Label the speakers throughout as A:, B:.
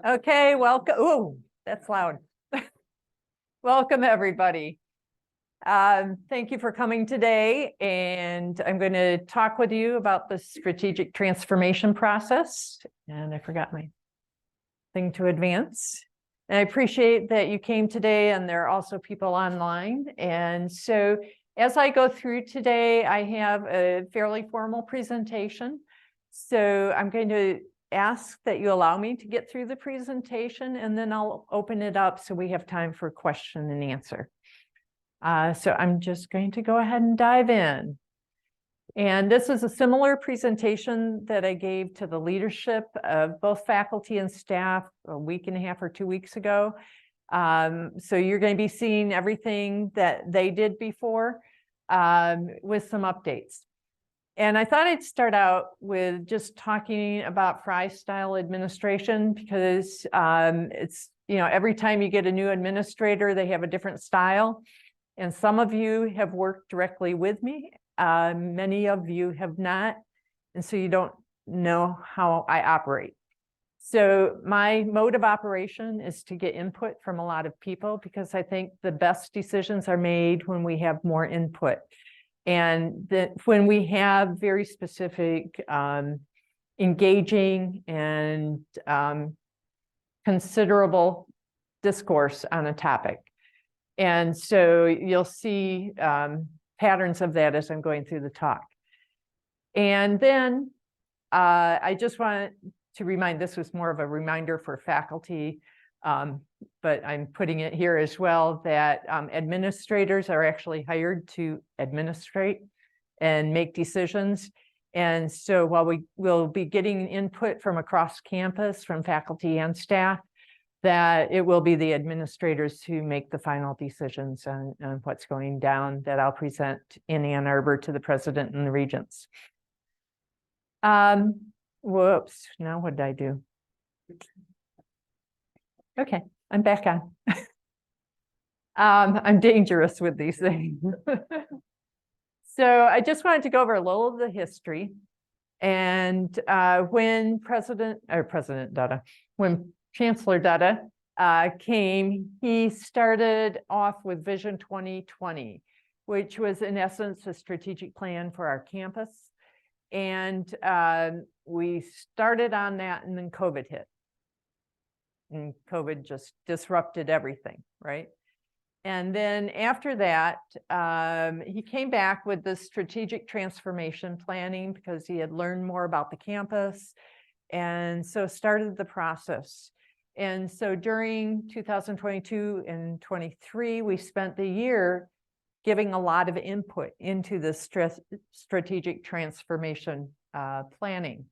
A: Okay, welcome. Oh, that's loud. Welcome, everybody. Thank you for coming today, and I'm going to talk with you about the strategic transformation process. And I forgot my thing to advance. And I appreciate that you came today, and there are also people online. And so as I go through today, I have a fairly formal presentation. So I'm going to ask that you allow me to get through the presentation, and then I'll open it up so we have time for question and answer. So I'm just going to go ahead and dive in. And this is a similar presentation that I gave to the leadership of both faculty and staff a week and a half or 2 weeks ago. So you're going to be seeing everything that they did before with some updates. And I thought I'd start out with just talking about Fry-style administration, because it's, every time you get a new administrator, they have a different style. And some of you have worked directly with me. Many of you have not. And so you don't know how I operate. So my mode of operation is to get input from a lot of people, because I think the best decisions are made when we have more input. And that when we have very specific, engaging and considerable discourse on a topic. And so you'll see patterns of that as I'm going through the talk. And then I just want to remind, this was more of a reminder for faculty, but I'm putting it here as well, that administrators are actually hired to administrate and make decisions. And so while we will be getting input from across campus, from faculty and staff, that it will be the administrators who make the final decisions on what's going down, that I'll present in Ann Arbor to the president and the regents. Whoops, now what did I do? Okay, I'm back on. I'm dangerous with these things. So I just wanted to go over a little of the history. And when Chancellor Dutta came, he started off with Vision 2020, which was in essence a strategic plan for our campus. And we started on that, and then COVID hit. And COVID just disrupted everything, right? And then after that, he came back with the strategic transformation planning, because he had learned more about the campus, and so started the process. And so during 2022 and 23, we spent the year giving a lot of input into the strategic transformation planning.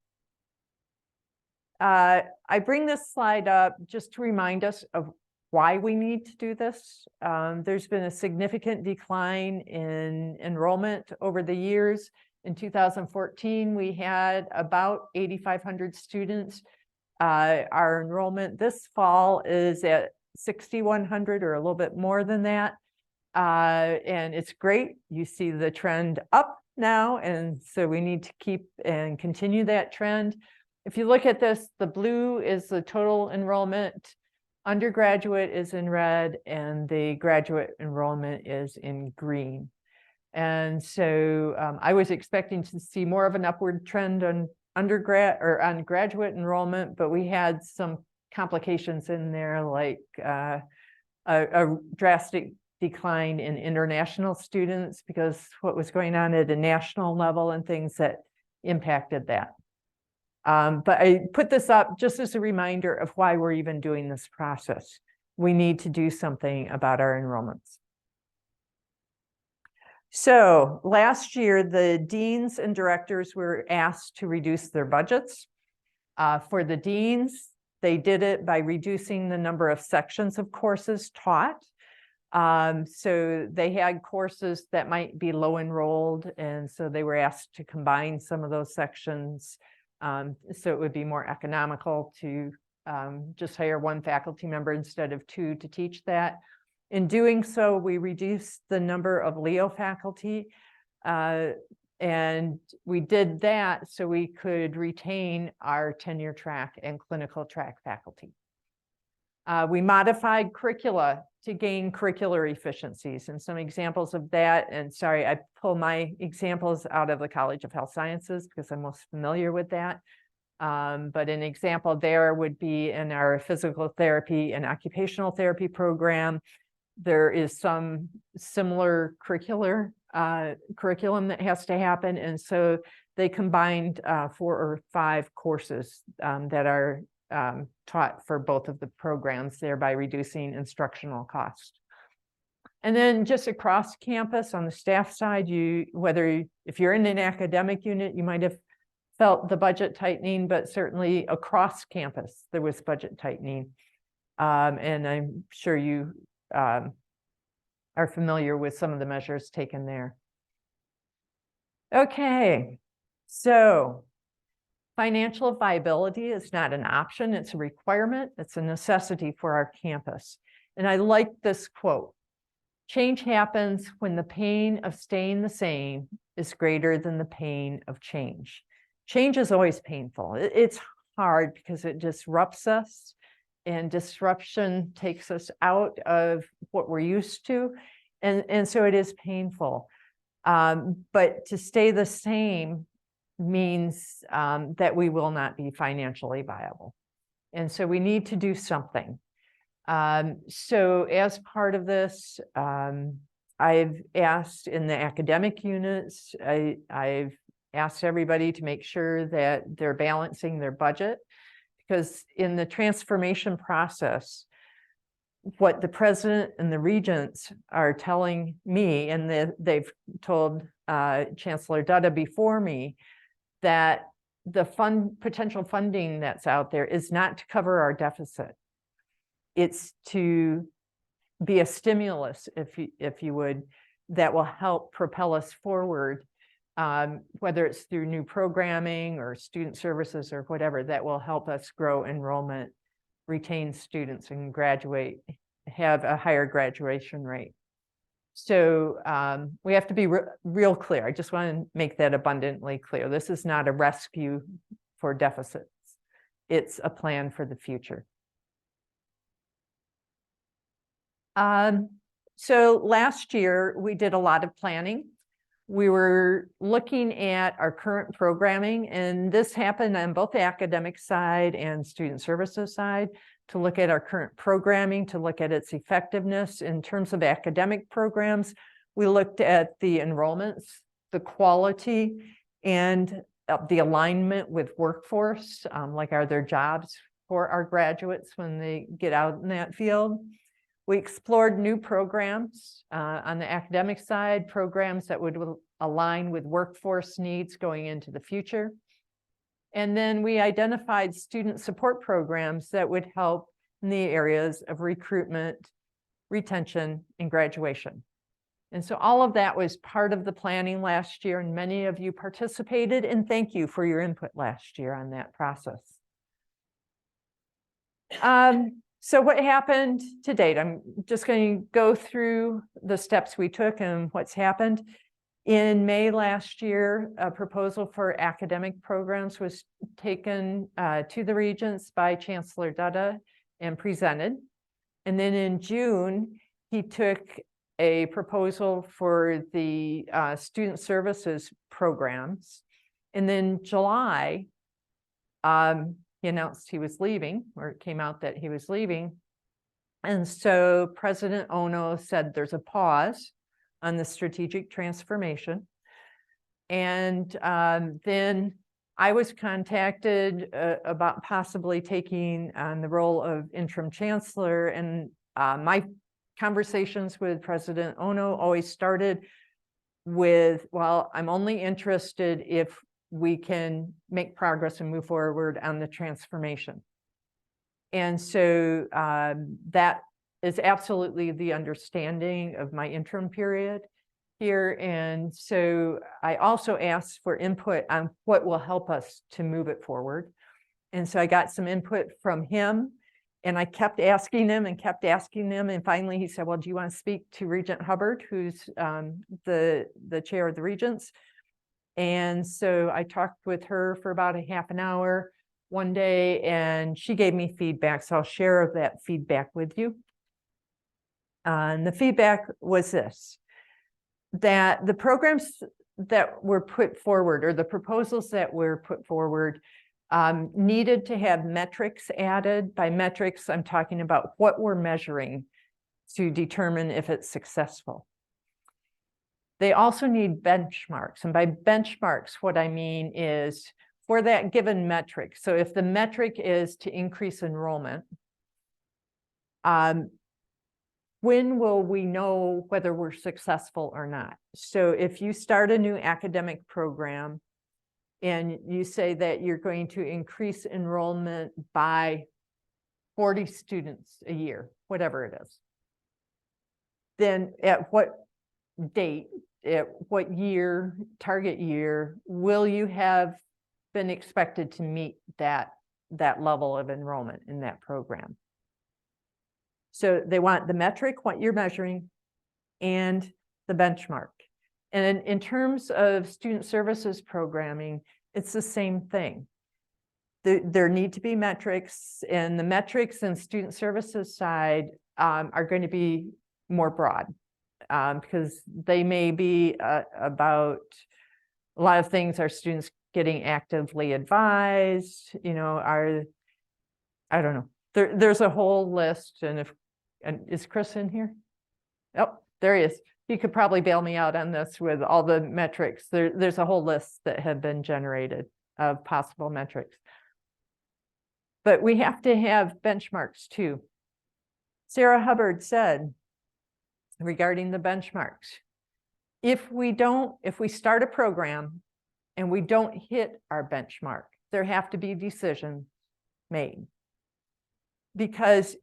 A: I bring this slide up just to remind us of why we need to do this. There's been a significant decline in enrollment over the years. In 2014, we had about 8,500 students. Our enrollment this fall is at 6,100, or a little bit more than that. And it's great. You see the trend up now, and so we need to keep and continue that trend. If you look at this, the blue is the total enrollment, undergraduate is in red, and the graduate enrollment is in green. And so I was expecting to see more of an upward trend on undergrad or on graduate enrollment, but we had some complications in there, like a drastic decline in international students, because what was going on at a national level and things that impacted that. But I put this up just as a reminder of why we're even doing this process. We need to do something about our enrollments. So last year, the deans and directors were asked to reduce their budgets. For the deans, they did it by reducing the number of sections of courses taught. So they had courses that might be low enrolled, and so they were asked to combine some of those sections. So it would be more economical to just hire one faculty member instead of two to teach that. In doing so, we reduced the number of Leo faculty. And we did that so we could retain our tenure track and clinical track faculty. We modified curricula to gain curricular efficiencies, and some examples of that, and sorry, I pull my examples out of the College of Health Sciences because I'm most familiar with that. But an example there would be in our physical therapy and occupational therapy program. There is some similar curriculum that has to happen, and so they combined 4 or 5 courses that are taught for both of the programs, thereby reducing instructional cost. And then just across campus on the staff side, if you're in an academic unit, you might have felt the budget tightening, but certainly across campus, there was budget tightening. And I'm sure you are familiar with some of the measures taken there. Okay, so financial viability is not an option, it's a requirement, it's a necessity for our campus. And I like this quote: change happens when the pain of staying the same is greater than the pain of change. Change is always painful. It's hard because it disrupts us, and disruption takes us out of what we're used to. And so it is painful. But to stay the same means that we will not be financially viable. And so we need to do something. So as part of this, I've asked in the academic units, I've asked everybody to make sure that they're balancing their budget, because in the transformation process, what the president and the regents are telling me, and they've told Chancellor Dutta before me, that the potential funding that's out there is not to cover our deficit. It's to be a stimulus, if you would, that will help propel us forward, whether it's through new programming or student services or whatever, that will help us grow enrollment, retain students, and have a higher graduation rate. So we have to be real clear. I just want to make that abundantly clear. This is not a rescue for deficits. It's a plan for the future. So last year, we did a lot of planning. We were looking at our current programming, and this happened on both the academic side and student services side, to look at our current programming, to look at its effectiveness. In terms of academic programs, we looked at the enrollments, the quality, and the alignment with workforce, like are there jobs for our graduates when they get out in that field. We explored new programs on the academic side, programs that would align with workforce needs going into the future. And then we identified student support programs that would help in the areas of recruitment, retention, and graduation. And so all of that was part of the planning last year, and many of you participated, and thank you for your input last year on that process. So what happened to date? I'm just going to go through the steps we took and what's happened. In May last year, a proposal for academic programs was taken to the regents by Chancellor Dutta and presented. And then in June, he took a proposal for the student services programs. And then July, he announced he was leaving, or it came out that he was leaving. And so President Ono said there's a pause on the strategic transformation. And then I was contacted about possibly taking on the role of interim chancellor. And my conversations with President Ono always started with, well, I'm only interested if we can make progress and move forward on the transformation. And so that is absolutely the understanding of my interim period here. And so I also asked for input on what will help us to move it forward. And so I got some input from him, and I kept asking him and kept asking him. And finally he said, well, do you want to speak to Regent Hubbard, who's the chair of the regents? And so I talked with her for about a half an hour one day, and she gave me feedback. So I'll share that feedback with you. And the feedback was this, that the programs that were put forward, or the proposals that were put forward, needed to have metrics added. By metrics, I'm talking about what we're measuring to determine if it's successful. They also need benchmarks. And by benchmarks, what I mean is for that given metric. So if the metric is to increase enrollment, when will we know whether we're successful or not? So if you start a new academic program and you say that you're going to increase enrollment by 40 students a year, whatever it is, then at what date, at what year, target year, will you have been expected to meet that level of enrollment in that program? So they want the metric, what you're measuring, and the benchmark. And in terms of student services programming, it's the same thing. There need to be metrics, and the metrics and student services side are going to be more broad, because they may be about a lot of things. Are students getting actively advised? You know, I don't know. There's a whole list, and is Chris in here? Oh, there he is. He could probably bail me out on this with all the metrics. There's a whole list that have been generated of possible metrics. But we have to have benchmarks too. Sarah Hubbard said regarding the benchmarks, if we start a program and we don't hit our benchmark, there have to be decisions made. Because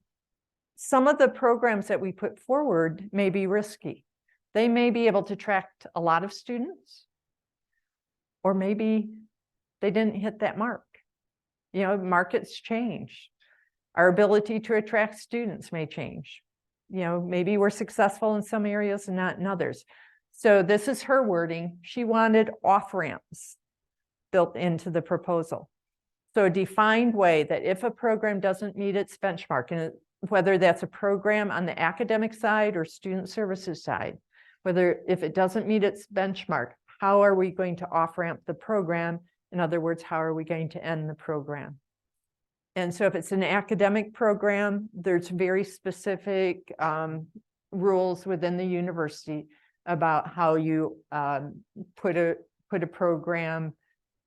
A: some of the programs that we put forward may be risky. They may be able to attract a lot of students, or maybe they didn't hit that mark. You know, markets change. Our ability to attract students may change. You know, maybe we're successful in some areas and not in others. So this is her wording. She wanted off-ramps built into the proposal. So a defined way that if a program doesn't meet its benchmark, and whether that's a program on the academic side or student services side, if it doesn't meet its benchmark, how are we going to off-ramp the program? In other words, how are we going to end the program? And so if it's an academic program, there's very specific rules within the university about how you put a program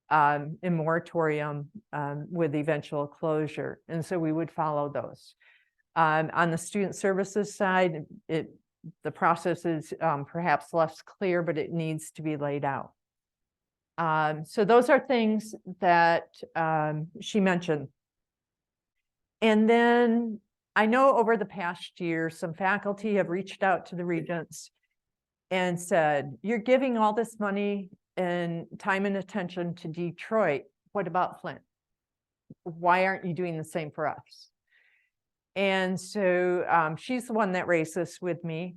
A: in moratorium with eventual closure. And so we would follow those. On the student services side, the process is perhaps less clear, but it needs to be laid out. So those are things that she mentioned. And then I know over the past year, some faculty have reached out to the regents and said, you're giving all this money and time and attention to Detroit. What about Flint? Why aren't you doing the same for us? And so she's the one that raised this with me.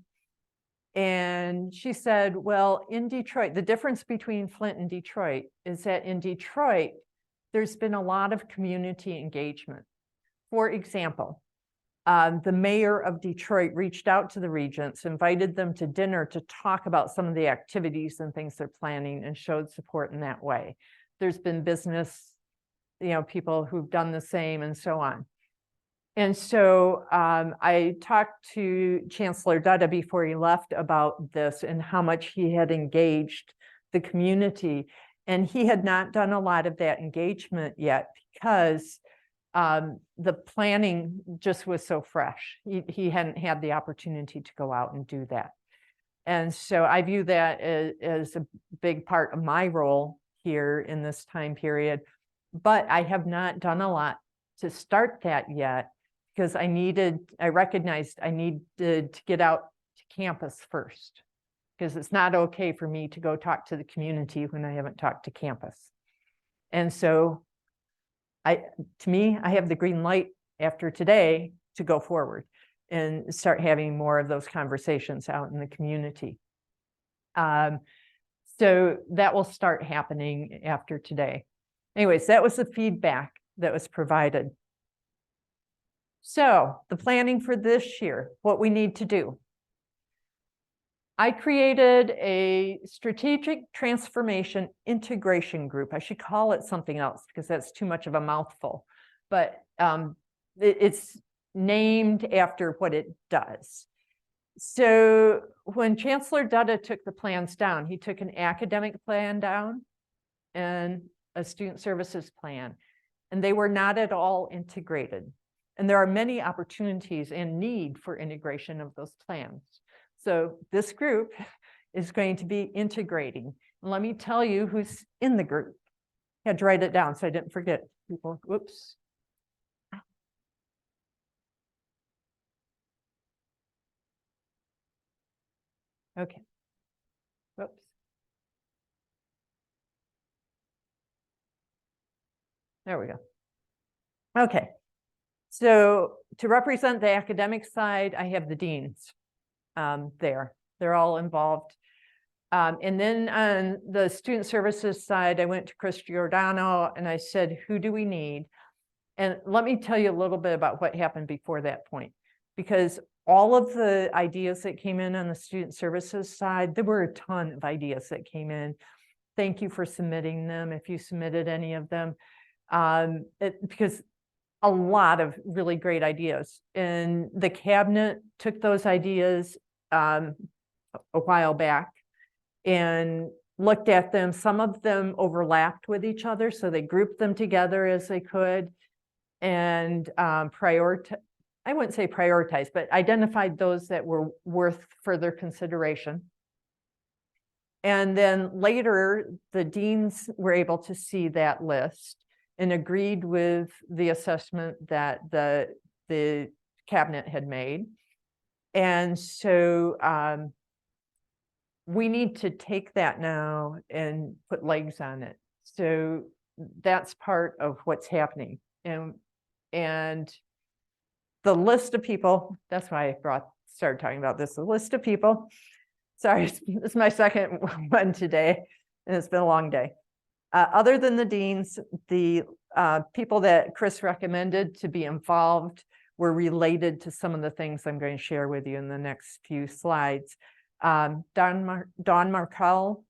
A: And she said, well, in Detroit, the difference between Flint and Detroit is that in Detroit, there's been a lot of community engagement. For example, the mayor of Detroit reached out to the regents, invited them to dinner to talk about some of the activities and things they're planning, and showed support in that way. There's been business, people who've done the same, and so on. And so I talked to Chancellor Dutta before he left about this and how much he had engaged the community. And he had not done a lot of that engagement yet because the planning just was so fresh. He hadn't had the opportunity to go out and do that. And so I view that as a big part of my role here in this time period. But I have not done a lot to start that yet, because I recognized I needed to get out to campus first, because it's not okay for me to go talk to the community when I haven't talked to campus. And so I have the green light after today to go forward and start having more of those conversations out in the community. So that will start happening after today. Anyways, that was the feedback that was provided. So the planning for this year, what we need to do. I created a strategic transformation integration group. I should call it something else because that's too much of a mouthful, but it's named after what it does. So when Chancellor Dutta took the plans down, he took an academic plan down and a student services plan, and they were not at all integrated. And there are many opportunities and need for integration of those plans. So this group is going to be integrating. And let me tell you who's in the group. I had to write it down so I didn't forget people. Whoops. Okay. Whoops. There we go. Okay. So to represent the academic side, I have the deans there. They're all involved. And then on the student services side, I went to Chris Giordano and I said, who do we need? And let me tell you a little bit about what happened before that point, because all of the ideas that came in on the student services side, there were a ton of ideas that came in. Thank you for submitting them if you submitted any of them, because a lot of really great ideas. And the cabinet took those ideas a while back and looked at them. Some of them overlapped with each other, so they grouped them together as they could and I wouldn't say prioritize, but identified those that were worth further consideration. And then later, the deans were able to see that list and agreed with the assessment that the cabinet had made. And so we need to take that now and put legs on it. So that's part of what's happening. And the list of people, that's why I started talking about this, the list of people. Sorry, it's my second one today, and it's been a long day. Other than the deans, the people that Chris recommended to be involved were related to some of the things I'm going to share with you in the next few slides. Dawn Markell,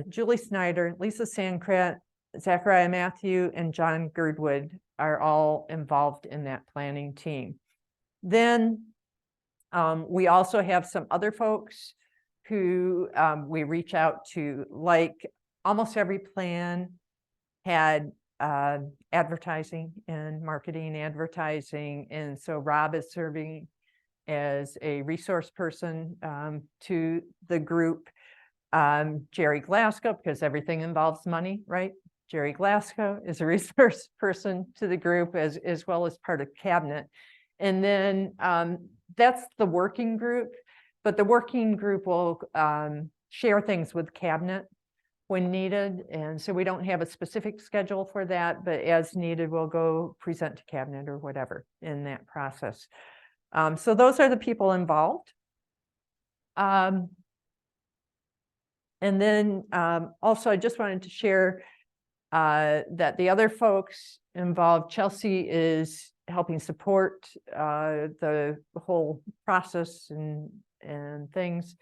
A: Julie Snyder, Lisa Sankrat, Zachariah Matthew, and John Girdwood are all involved in that planning team. Then we also have some other folks who we reach out to, like almost every plan had advertising and marketing advertising. And so Rob is serving as a resource person to the group. Jerry Glasgow, because everything involves money, right? Jerry Glasgow is a resource person to the group as well as part of cabinet. And then that's the working group, but the working group will share things with cabinet when needed. And so we don't have a specific schedule for that, but as needed, we'll go present to cabinet or whatever in that process. So those are the people involved. And then also, I just wanted to share that the other folks involved, Chelsea is helping support the whole process and things.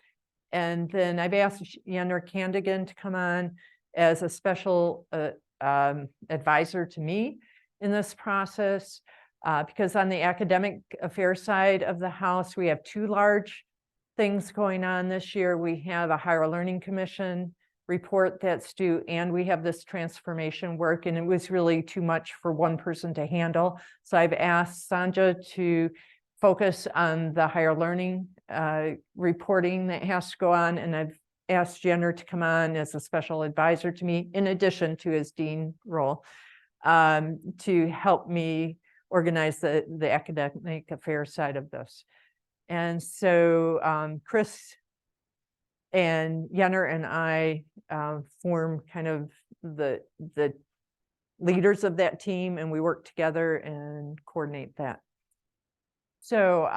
A: And then I've asked Yenner Candigan to come on as a special advisor to me in this process, because on the academic affairs side of the house, we have two large things going on this year. We have a Higher Learning Commission report that's due, and we have this transformation work, and it was really too much for one person to handle. So I've asked Sanja to focus on the higher learning reporting that has to go on, and I've asked Jenner to come on as a special advisor to me, in addition to his dean role, to help me organize the academic affairs side of this. And so Chris and Yenner and I form kind of the leaders of that team, and we work together and coordinate that. So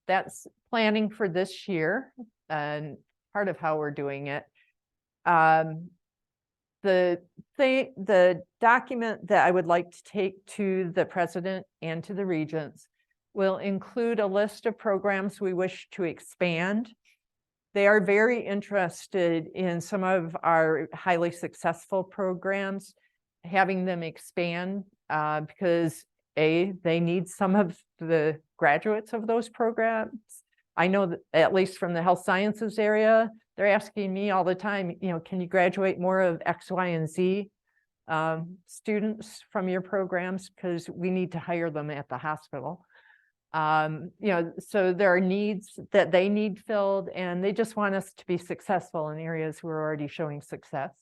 A: that's planning for this year and part of how we're doing it. The document that I would like to take to the president and to the regents will include a list of programs we wish to expand. They are very interested in some of our highly successful programs, having them expand because they need some of the graduates of those programs. I know that at least from the health sciences area, they're asking me all the time, can you graduate more of X, Y, and Z students from your programs? Because we need to hire them at the hospital. So there are needs that they need filled, and they just want us to be successful in areas we're already showing success.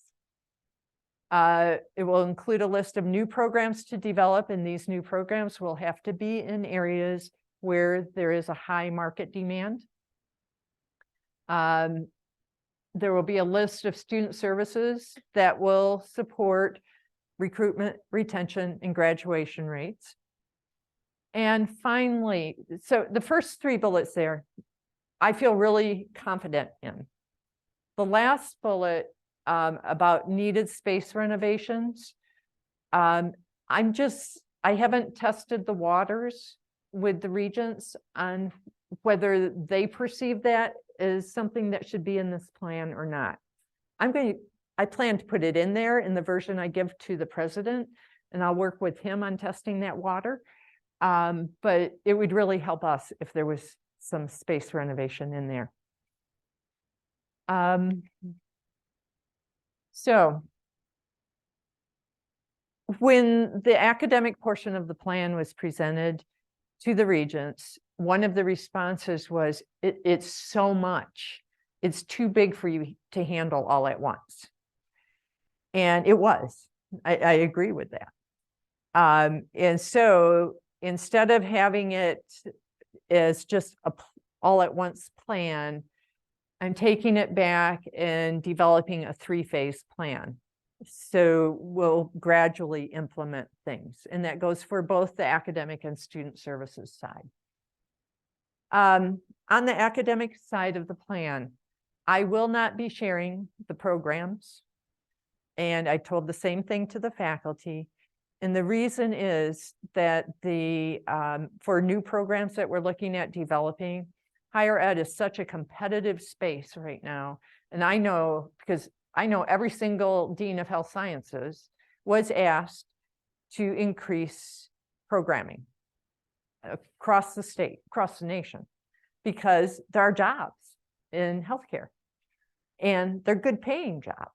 A: It will include a list of new programs to develop, and these new programs will have to be in areas where there is a high market demand. There will be a list of student services that will support recruitment, retention, and graduation rates. And finally, so the first 3 bullets there, I feel really confident in. The last bullet about needed space renovations, I haven't tested the waters with the regents on whether they perceive that as something that should be in this plan or not. I plan to put it in there in the version I give to the president, and I'll work with him on testing that water. But it would really help us if there was some space renovation in there. So when the academic portion of the plan was presented to the regents, one of the responses was, it's so much. It's too big for you to handle all at once. And it was. I agree with that. And so instead of having it as just a all at once plan, I'm taking it back and developing a 3-phase plan. So we'll gradually implement things. And that goes for both the academic and student services side. On the academic side of the plan, I will not be sharing the programs. And I told the same thing to the faculty. And the reason is that for new programs that we're looking at developing, higher ed is such a competitive space right now. And I know, because I know every single dean of health sciences was asked to increase programming across the state, across the nation, because there are jobs in healthcare and they're good paying jobs,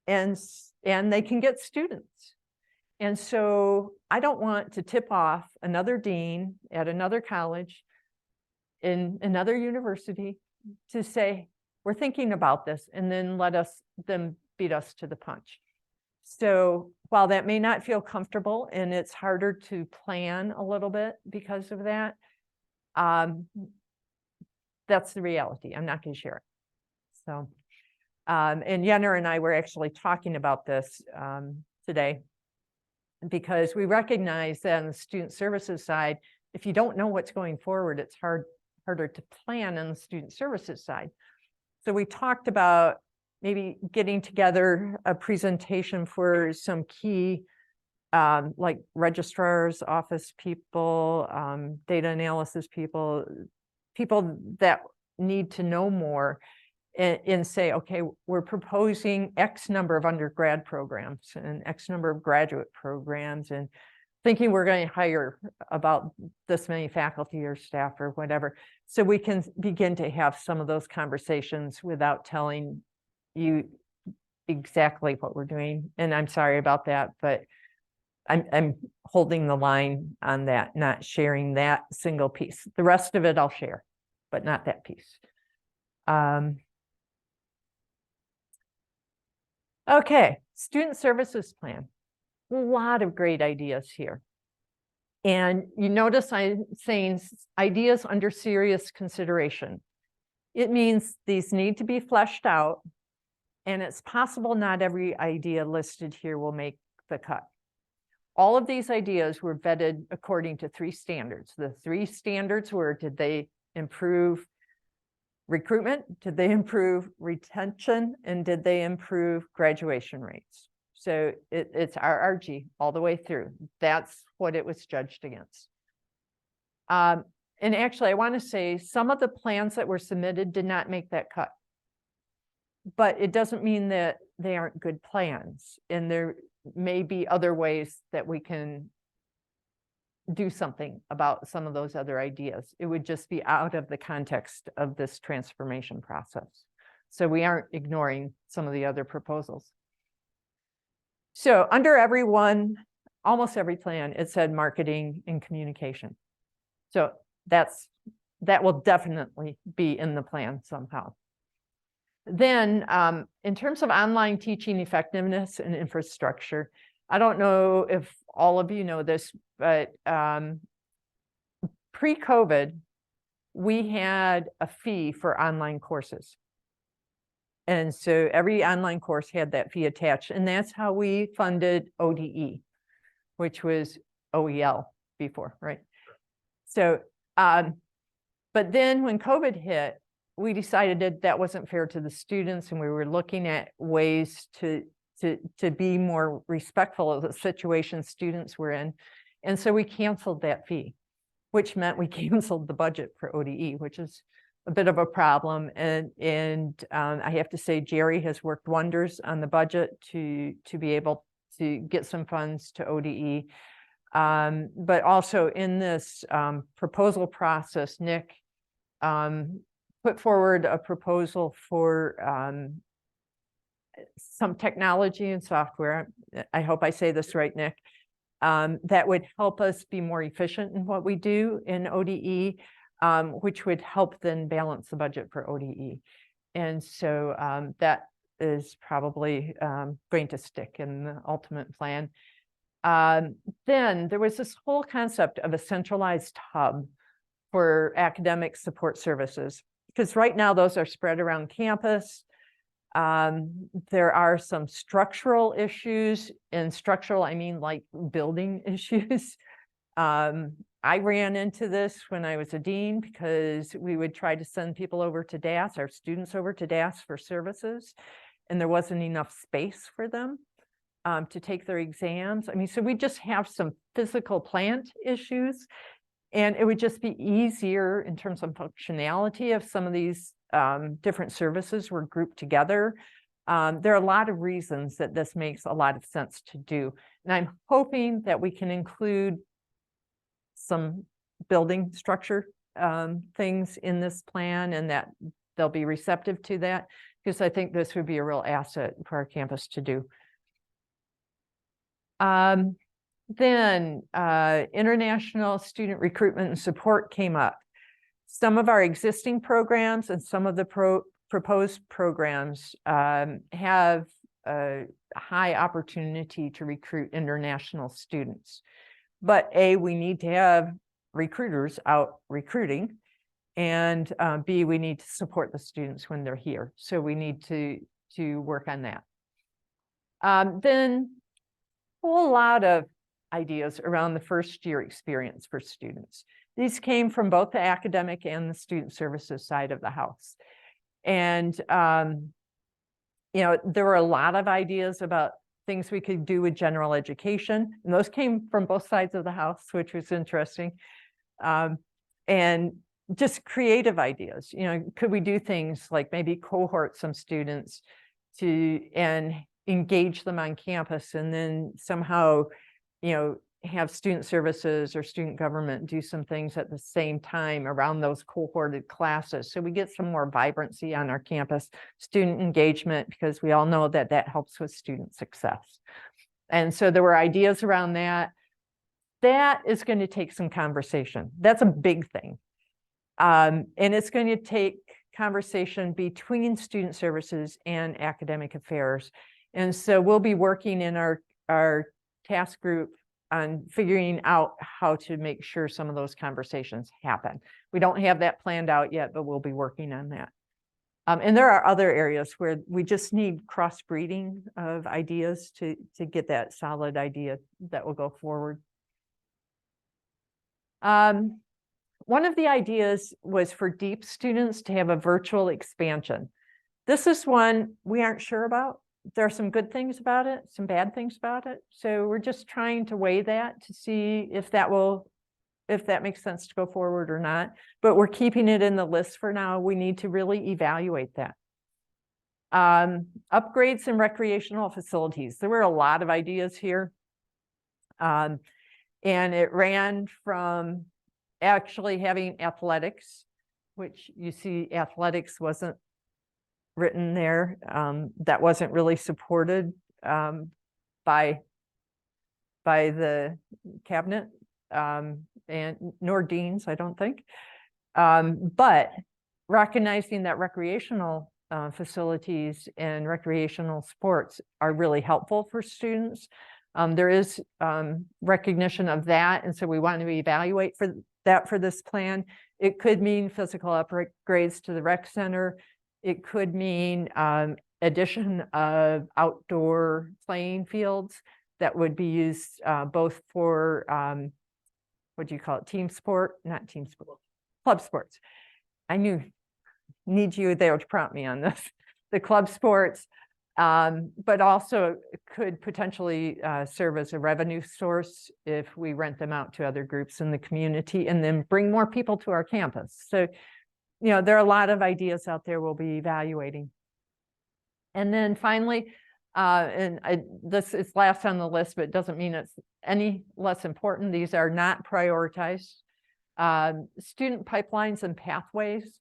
A: and they can get students. And so I don't want to tip off another dean at another college in another university to say, we're thinking about this, and then let them beat us to the punch. So while that may not feel comfortable and it's harder to plan a little bit because of that, that's the reality. I'm not going to share it. So, and Yenner and I were actually talking about this today, because we recognize that on the student services side, if you don't know what's going forward, it's harder to plan on the student services side. So we talked about maybe getting together a presentation for some key, like registrars, office people, data analysis people that need to know more, and say, okay, we're proposing X number of undergrad programs and X number of graduate programs, and thinking we're going to hire about this many faculty or staff or whatever. So we can begin to have some of those conversations without telling you exactly what we're doing. And I'm sorry about that, but I'm holding the line on that, not sharing that single piece. The rest of it I'll share, but not that piece. Okay, student services plan. A lot of great ideas here. And you notice I'm saying ideas under serious consideration. It means these need to be fleshed out, and it's possible not every idea listed here will make the cut. All of these ideas were vetted according to 3 standards. The 3 standards were, did they improve recruitment? Did they improve retention? And did they improve graduation rates? So it's RRG all the way through. That's what it was judged against. And actually, I want to say some of the plans that were submitted did not make that cut. But it doesn't mean that they aren't good plans. And there may be other ways that we can do something about some of those other ideas. It would just be out of the context of this transformation process. So we aren't ignoring some of the other proposals. So under every one, almost every plan, it said marketing and communication. So that will definitely be in the plan somehow. Then in terms of online teaching effectiveness and infrastructure, I don't know if all of you know this, but pre-COVID, we had a fee for online courses. And so every online course had that fee attached. And that's how we funded ODE, which was OEL before, right? So, but then when COVID hit, we decided that that wasn't fair to the students, and we were looking at ways to be more respectful of the situation students were in. And so we canceled that fee, which meant we canceled the budget for ODE, which is a bit of a problem. And I have to say, Jerry has worked wonders on the budget to be able to get some funds to ODE. But also in this proposal process, Nick put forward a proposal for some technology and software. I hope I say this right, Nick, that would help us be more efficient in what we do in ODE, which would help then balance the budget for ODE. And so that is probably going to stick in the ultimate plan. Then there was this whole concept of a centralized hub for academic support services, because right now those are spread around campus. There are some structural issues, and structural, I mean like building issues. I ran into this when I was a dean, because we would try to send people over to DAS, our students over to DAS for services, and there wasn't enough space for them to take their exams. I mean, so we just have some physical plant issues, and it would just be easier in terms of functionality if some of these different services were grouped together. There are a lot of reasons that this makes a lot of sense to do. And I'm hoping that we can include some building structure things in this plan, and that they'll be receptive to that, because I think this would be a real asset for our campus to do. Then international student recruitment and support came up. Some of our existing programs and some of the proposed programs have a high opportunity to recruit international students. But A, we need to have recruiters out recruiting, and B, we need to support the students when they're here. So we need to work on that. Then a whole lot of ideas around the first year experience for students. These came from both the academic and the student services side of the house. And, you know, there were a lot of ideas about things we could do with general education, and those came from both sides of the house, which was interesting. And just creative ideas, you know, could we do things like maybe cohort some students and engage them on campus, and then somehow, you know, have student services or student government do some things at the same time around those cohorted classes, so we get some more vibrancy on our campus, student engagement, because we all know that that helps with student success. And so there were ideas around that. That is going to take some conversation. That's a big thing. And it's going to take conversation between student services and academic affairs. And so we'll be working in our task group on figuring out how to make sure some of those conversations happen. We don't have that planned out yet, but we'll be working on that. And there are other areas where we just need cross-breeding of ideas to get that solid idea that will go forward. one of the ideas was for DEEP students to have a virtual expansion. This is one we aren't sure about. There are some good things about it, some bad things about it. So we're just trying to weigh that to see if that makes sense to go forward or not. But we're keeping it in the list for now. We need to really evaluate that. Upgrades in recreational facilities. There were a lot of ideas here. And it ran from actually having athletics, which you see athletics wasn't written there. That wasn't really supported by the cabinet and nor deans, I don't think. But recognizing that recreational facilities and recreational sports are really helpful for students. There is recognition of that, and so we want to evaluate for that for this plan. It could mean physical upgrades to the rec center. It could mean addition of outdoor playing fields that would be used both for, what do you call it, team sport, not team sport, club sports. I need you there to prompt me on this. The club sports, but also could potentially serve as a revenue source if we rent them out to other groups in the community and then bring more people to our campus. So, you know, there are a lot of ideas out there we'll be evaluating. And then finally, this is last on the list, but it doesn't mean it's any less important. These are not prioritized. Student pipelines and pathways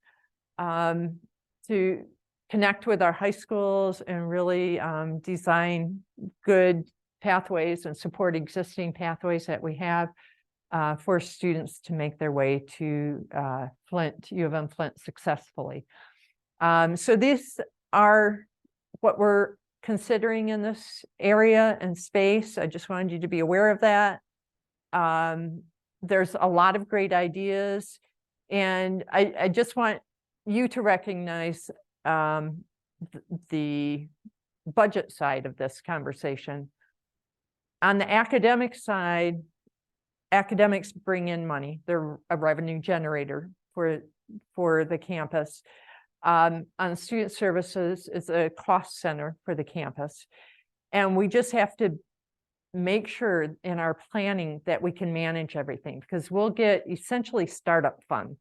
A: to connect with our high schools and really design good pathways and support existing pathways that we have for students to make their way to Flint, UM-Flint successfully. So these are what we're considering in this area and space. I just wanted you to be aware of that. There's a lot of great ideas, and I just want you to recognize the budget side of this conversation. On the academic side, academics bring in money. They're a revenue generator for the campus. On student services, it's a cost center for the campus. And we just have to make sure in our planning that we can manage everything, because we'll get essentially startup funds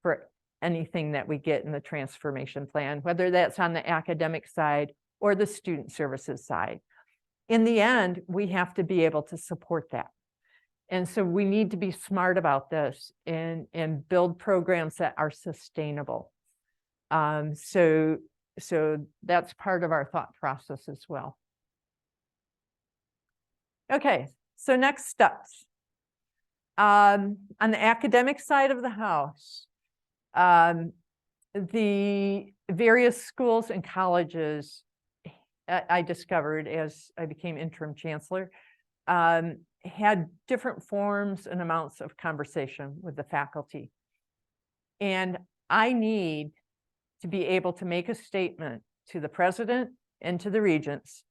A: for anything that we get in the transformation plan, whether that's on the academic side or the student services side. In the end, we have to be able to support that. And so we need to be smart about this and build programs that are sustainable. So that's part of our thought process as well. Okay, so next steps. On the academic side of the house, the various schools and colleges I discovered as I became interim chancellor had different forms and amounts of conversation with the faculty. And I need to be able to make a statement to the president and to the regents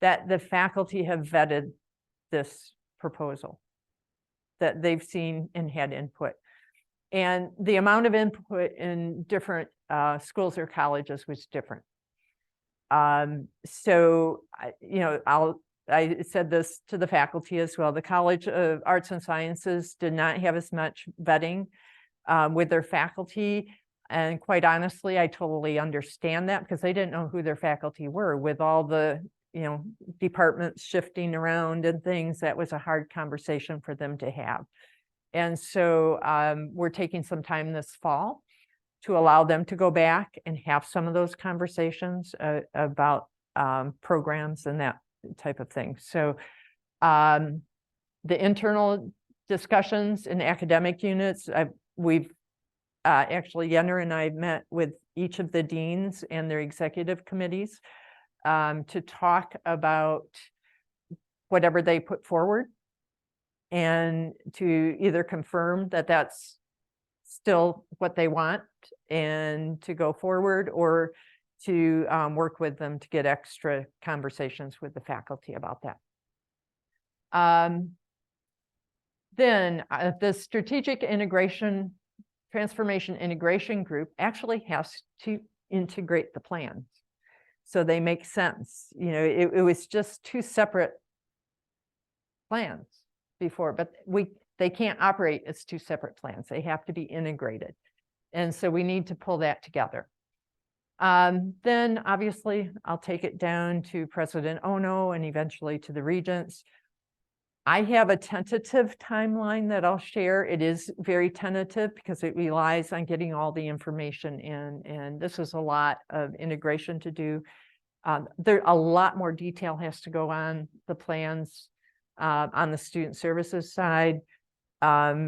A: that the faculty have vetted this proposal, that they've seen and had input. And the amount of input in different schools or colleges was different. So, you know, I said this to the faculty as well. The College of Arts and Sciences did not have as much vetting with their faculty. And quite honestly, I totally understand that, because they didn't know who their faculty were with all the, you know, departments shifting around and things. That was a hard conversation for them to have. And so we're taking some time this fall to allow them to go back and have some of those conversations about programs and that type of thing. So the internal discussions in academic units, we've actually, Yenner and I met with each of the deans and their executive committees to talk about whatever they put forward, and to either confirm that that's still what they want and to go forward, or to work with them to get extra conversations with the faculty about that. Then the strategic transformation integration group actually has to integrate the plans so they make sense. You know, it was just two separate plans before, but they can't operate as two separate plans. They have to be integrated. And so we need to pull that together. Then obviously I'll take it down to President Ono and eventually to the regents. I have a tentative timeline that I'll share. It is very tentative because it relies on getting all the information in, and this is a lot of integration to do. There a lot more detail has to go on the plans on the student services side. A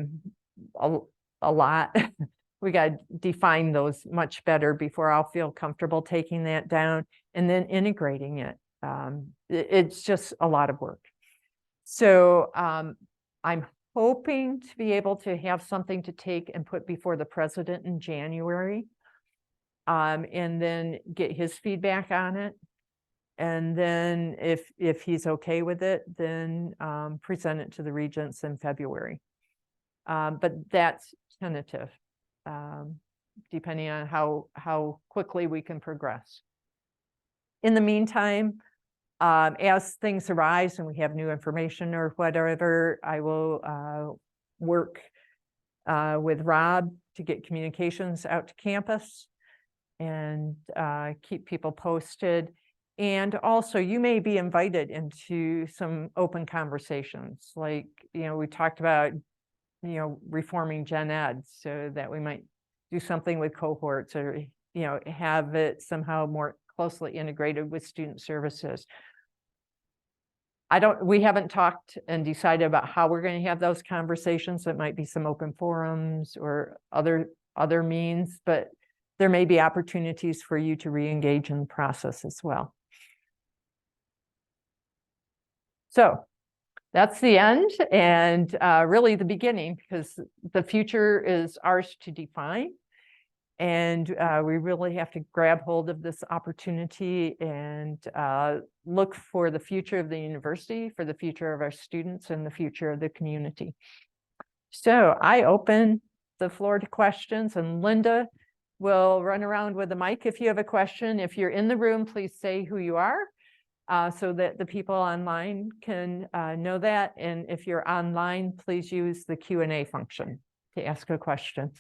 A: lot. We got to define those much better before I'll feel comfortable taking that down and then integrating it. It's just a lot of work. So I'm hoping to be able to have something to take and put before the president in January, and then get his feedback on it. And then if he's okay with it, then present it to the regents in February. But that's tentative, depending on how quickly we can progress. In the meantime, as things arise and we have new information or whatever, I will work with Rob to get communications out to campus and keep people posted. And also, you may be invited into some open conversations. Like, you know, we talked about, you know, reforming gen ed so that we might do something with cohorts or, you know, have it somehow more closely integrated with student services. We haven't talked and decided about how we're going to have those conversations. It might be some open forums or other means, but there may be opportunities for you to re-engage in the process as well. So that's the end and really the beginning, because the future is ours to define. And we really have to grab hold of this opportunity and look for the future of the university, for the future of our students, and the future of the community. So I open the floor to questions, and Linda will run around with the mic if you have a question. If you're in the room, please say who you are so that the people online can know that. And if you're online, please use the Q&A function to ask a question.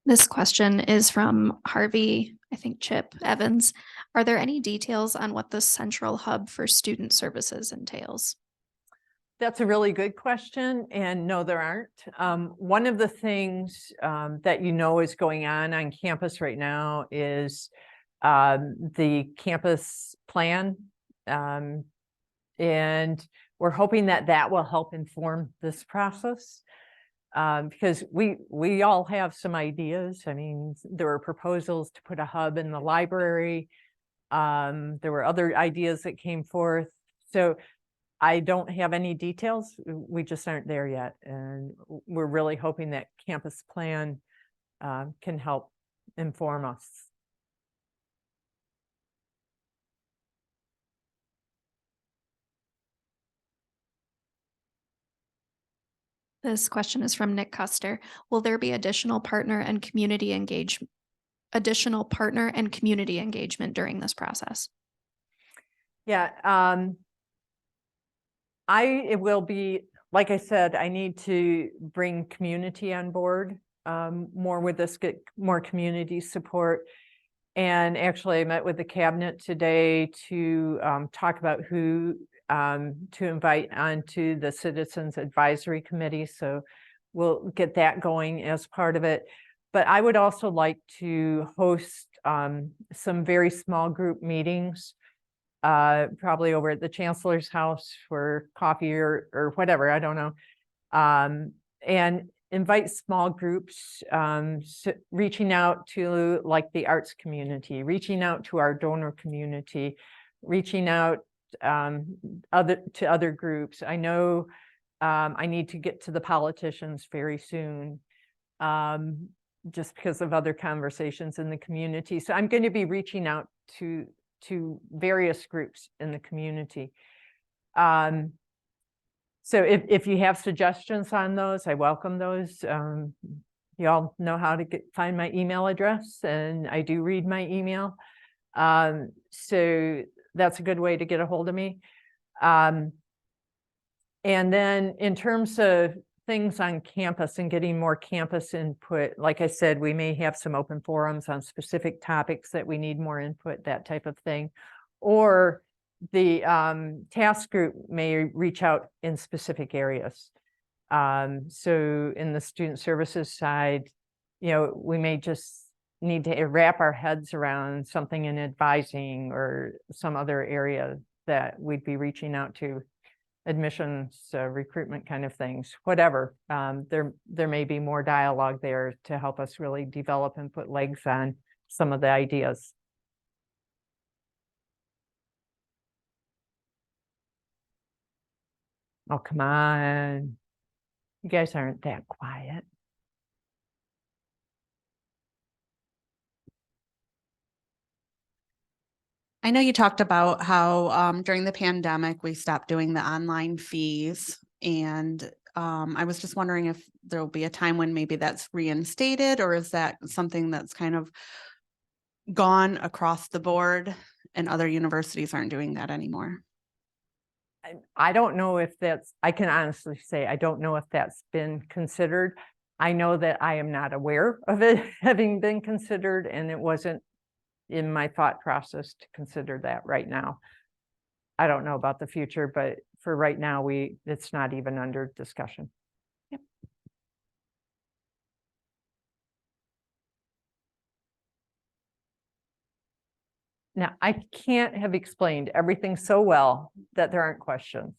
B: This question is from Harvey, I think Chip Evans. Are there any details on what the central hub for student services entails?
A: That's a really good question, and no, there aren't. One of the things that you know is going on campus right now is the campus plan, and we're hoping that will help inform this process. Because we all have some ideas. I mean, there were proposals to put a hub in the library. There were other ideas that came forth. So I don't have any details. We just aren't there yet. And we're really hoping that campus plan can help inform us.
B: This question is from Nick Custer. Will there be additional partner and community engagement during this process?
A: Yeah, it will be, like I said, I need to bring community on board more with this, get more community support. And actually I met with the cabinet today to talk about who to invite onto the Citizens Advisory Committee. So we'll get that going as part of it. But I would also like to host some very small group meetings, probably over at the Chancellor's house for coffee or whatever, I don't know. And invite small groups, reaching out to like the arts community, reaching out to our donor community, reaching out to other groups. I know I need to get to the politicians very soon. just because of other conversations in the community. So I'm going to be reaching out to various groups in the community. So if you have suggestions on those, I welcome those. You all know how to find my email address, and I do read my email. So that's a good way to get a hold of me. And then in terms of things on campus and getting more campus input, like I said, we may have some open forums on specific topics that we need more input, that type of thing. Or the task group may reach out in specific areas. So in the student services side, we may just need to wrap our heads around something in advising or some other area that we'd be reaching out to, admissions, recruitment kind of things, whatever. There may be more dialogue there to help us really develop and put legs on some of the ideas. Oh, come on. You guys aren't that quiet.
C: I know you talked about how during the pandemic, we stopped doing the online fees. And I was just wondering if there will be a time when maybe that's reinstated, or is that something that's kind of gone across the board and other universities aren't doing that anymore?
A: I don't know if I can honestly say, I don't know if that's been considered. I know that I am not aware of it having been considered, and it wasn't in my thought process to consider that right now. I don't know about the future, but for right now, it's not even under discussion.
C: Yep.
A: Now, I can't have explained everything so well that there aren't questions.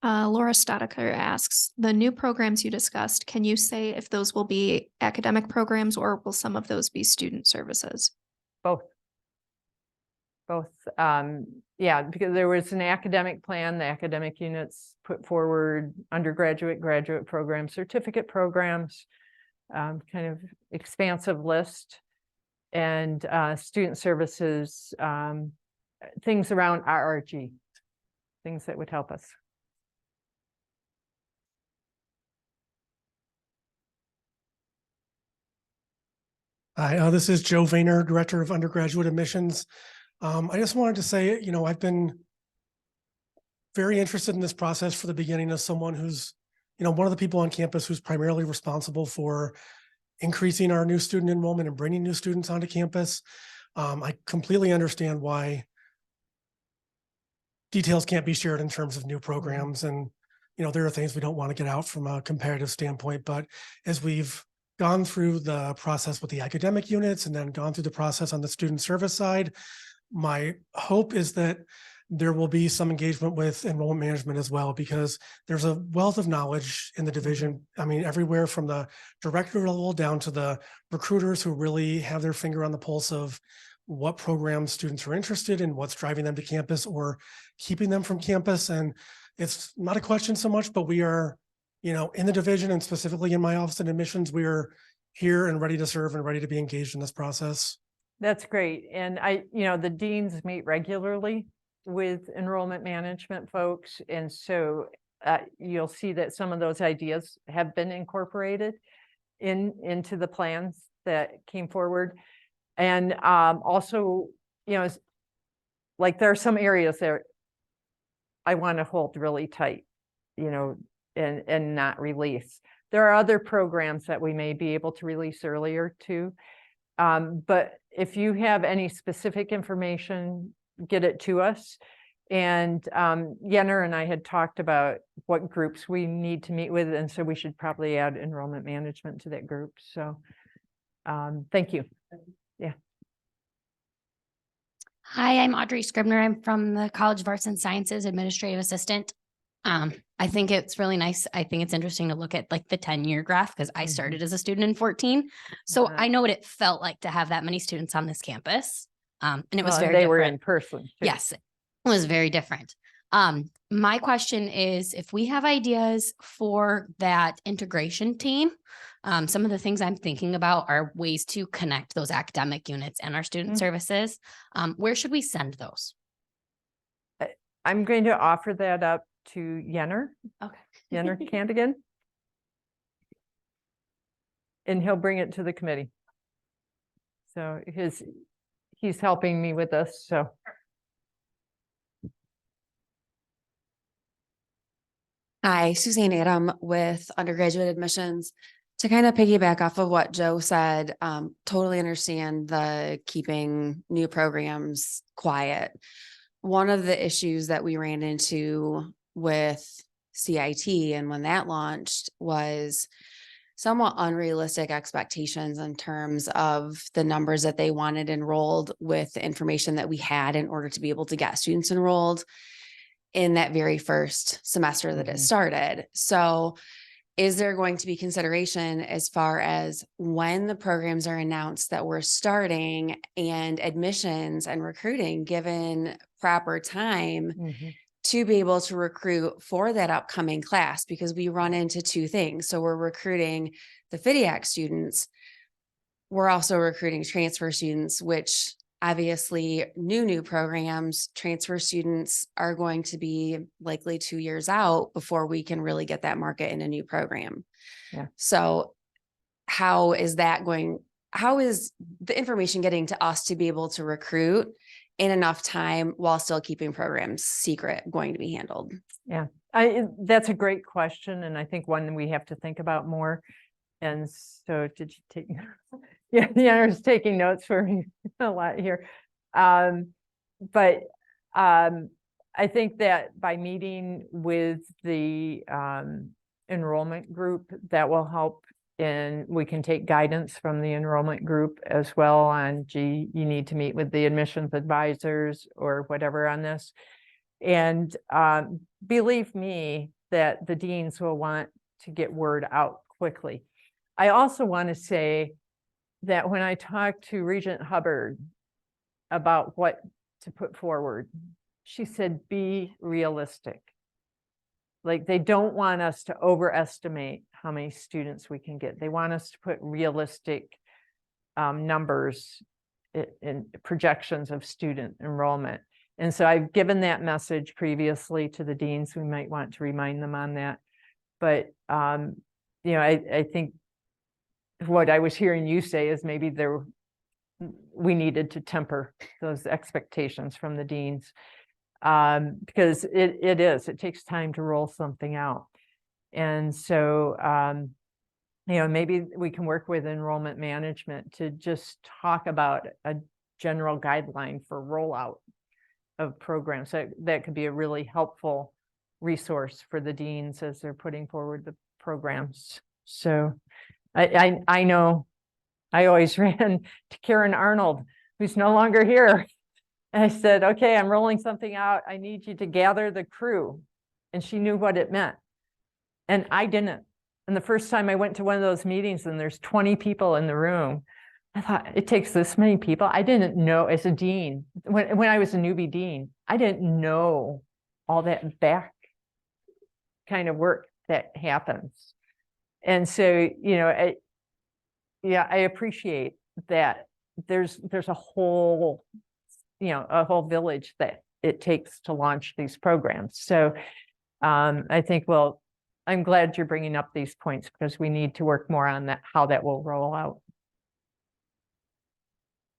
B: Laura Stataker asks, the new programs you discussed, can you say if those will be academic programs or will some of those be student services?
A: Both. Yeah, because there was an academic plan, the academic units put forward undergraduate, graduate programs, certificate programs, kind of expansive list, and student services, things around RRG, things that would help us.
D: Hi, this is Joe Vayner, Director of Undergraduate Admissions. I just wanted to say, I've been very interested in this process for the beginning as someone who's, one of the people on campus who's primarily responsible for increasing our new student enrollment and bringing new students onto campus. I completely understand why details can't be shared in terms of new programs. And, there are things we don't want to get out from a comparative standpoint, but as we've gone through the process with the academic units and then gone through the process on the student service side, my hope is that there will be some engagement with enrollment management as well, because there's a wealth of knowledge in the division. I mean, everywhere from the director level down to the recruiters who really have their finger on the pulse of what programs students are interested in, what's driving them to campus or keeping them from campus. And it's not a question so much, but we are, in the division and specifically in my office in admissions, we are here and ready to serve and ready to be engaged in this process.
A: That's great. And the deans meet regularly with enrollment management folks. And so you'll see that some of those ideas have been incorporated into the plans that came forward. And also, like there are some areas that I want to hold really tight, and not release. There are other programs that we may be able to release earlier too. But if you have any specific information, get it to us. And Yenner and I had talked about what groups we need to meet with, and so we should probably add enrollment management to that group. So thank you. Yeah.
E: Hi, I'm Audrey Scribner. I'm from the College of Arts and Sciences Administrative Assistant. I think it's really nice. I think it's interesting to look at like the 10-year graph because I started as a student in 14. So I know what it felt like to have that many students on this campus. And it was very
A: they
E: different.
A: were in person too.
E: Yes, it was very different. My question is, if we have ideas for that integration team, some of the things I'm thinking about are ways to connect those academic units and our student services. Where should we send those?
A: I'm going to offer that up to Yenner,
E: Okay.
A: Yenner Candigan. And he'll bring it to the committee. So he's helping me with this, so.
F: Hi, Suzanne Adam with undergraduate admissions. To kind of piggyback off of what Joe said, totally understand the keeping new programs quiet. One of the issues that we ran into with CIT and when that launched was somewhat unrealistic expectations in terms of the numbers that they wanted enrolled with the information that we had in order to be able to get students enrolled in that very first semester that it started. So is there going to be consideration as far as when the programs are announced that we're starting and admissions and recruiting given proper time to be able to recruit for that upcoming class? Because we run into two things. So we're recruiting the FIDIAC students. We're also recruiting transfer students, which obviously new programs, transfer students are going to be likely 2 years out before we can really get that market in a new program.
A: Yeah.
F: So how is that going? How is the information getting to us to be able to recruit in enough time while still keeping programs secret going to be handled?
A: Yeah, that's a great question. And I think one we have to think about more. And so did you take, yeah, I was taking notes for me a lot here. But I think that by meeting with the enrollment group, that will help. And we can take guidance from the enrollment group as well on, gee, you need to meet with the admissions advisors or whatever on this. And believe me that the deans will want to get word out quickly. I also want to say that when I talked to Regent Hubbard about what to put forward, she said, be realistic. Like, they don't want us to overestimate how many students we can get. They want us to put realistic numbers in projections of student enrollment. And so I've given that message previously to the deans. We might want to remind them on that. But, you know, I think what I was hearing you say is maybe we needed to temper those expectations from the deans, because it takes time to roll something out. And so, you know, maybe we can work with enrollment management to just talk about a general guideline for rollout of programs. So that could be a really helpful resource for the deans as they're putting forward the programs. So I know I always ran to Karen Arnold, who's no longer here. And I said, okay, I'm rolling something out. I need you to gather the crew. And she knew what it meant. And I didn't. And the first time I went to one of those meetings and there's 20 people in the room, I thought, it takes this many people. I didn't know as a dean, when I was a newbie dean, I didn't know all that back kind of work that happens. And so, you know, I appreciate that there's a whole, you know, a whole village that it takes to launch these programs. So I think, well, I'm glad you're bringing up these points because we need to work more on that, how that will roll out.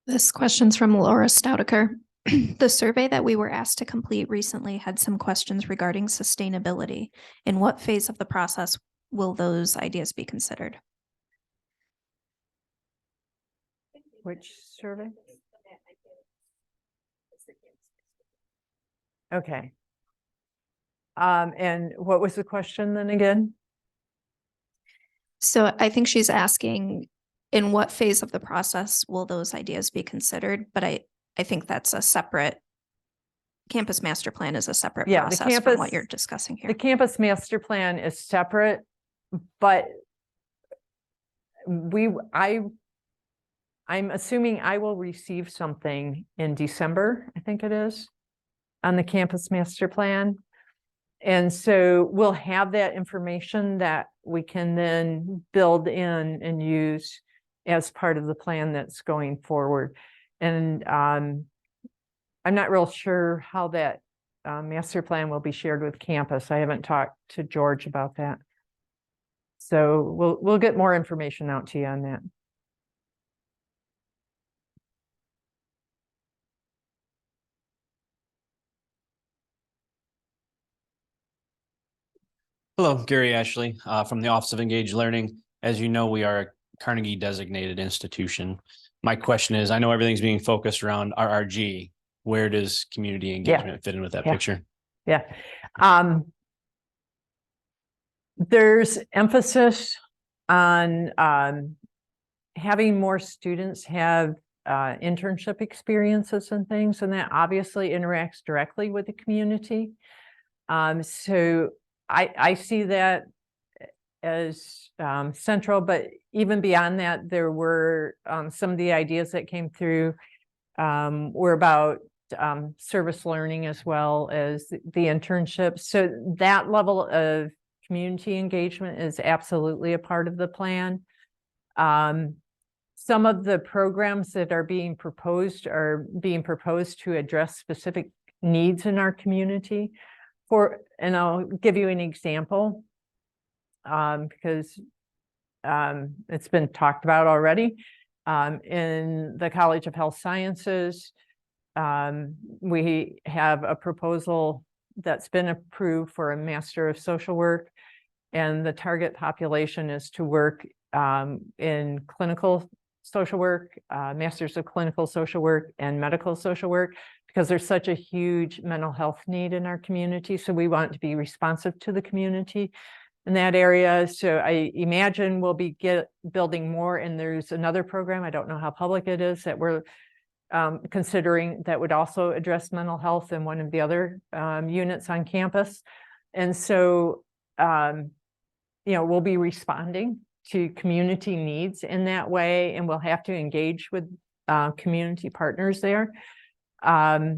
B: This question's from Laura Stoudeker. The survey that we were asked to complete recently had some questions regarding sustainability. In what phase of the process will those ideas be considered?
A: Which survey? Okay. And what was the question then again?
B: So I think she's asking, in what phase of the process will those ideas be considered? But I think that's a separate, campus master plan is a separate process from what you're discussing here.
A: The campus master plan is separate, but I'm assuming I will receive something in December, I think it is. on the campus master plan. And so we'll have that information that we can then build in and use as part of the plan that's going forward. And I'm not real sure how that master plan will be shared with campus. I haven't talked to George about that. So we'll get more information out to you on that.
G: Hello, Gary Ashley from the Office of Engaged Learning. As you know, we are a Carnegie designated institution. My question is, I know everything's being focused around RRG. Where does community engagement fit in with that picture?
A: Yeah. There's emphasis on having more students have internship experiences and things, and that obviously interacts directly with the community. So I see that as central, but even beyond that, there were some of the ideas that came through were about service learning as well as the internship. So that level of community engagement is absolutely a part of the plan. Some of the programs that are being proposed to address specific needs in our community. And I'll give you an example because it's been talked about already. In the College of Health Sciences, we have a proposal that's been approved for a Master of Social Work, and the target population is to work in clinical social work, Masters of Clinical Social Work, and medical social work, because there's such a huge mental health need in our community. So we want to be responsive to the community in that area. So I imagine we'll be building more, and there's another program, I don't know how public it is, that we're considering that would also address mental health in one of the other units on campus. And so, we'll be responding to community needs in that way, and we'll have to engage with community partners there. So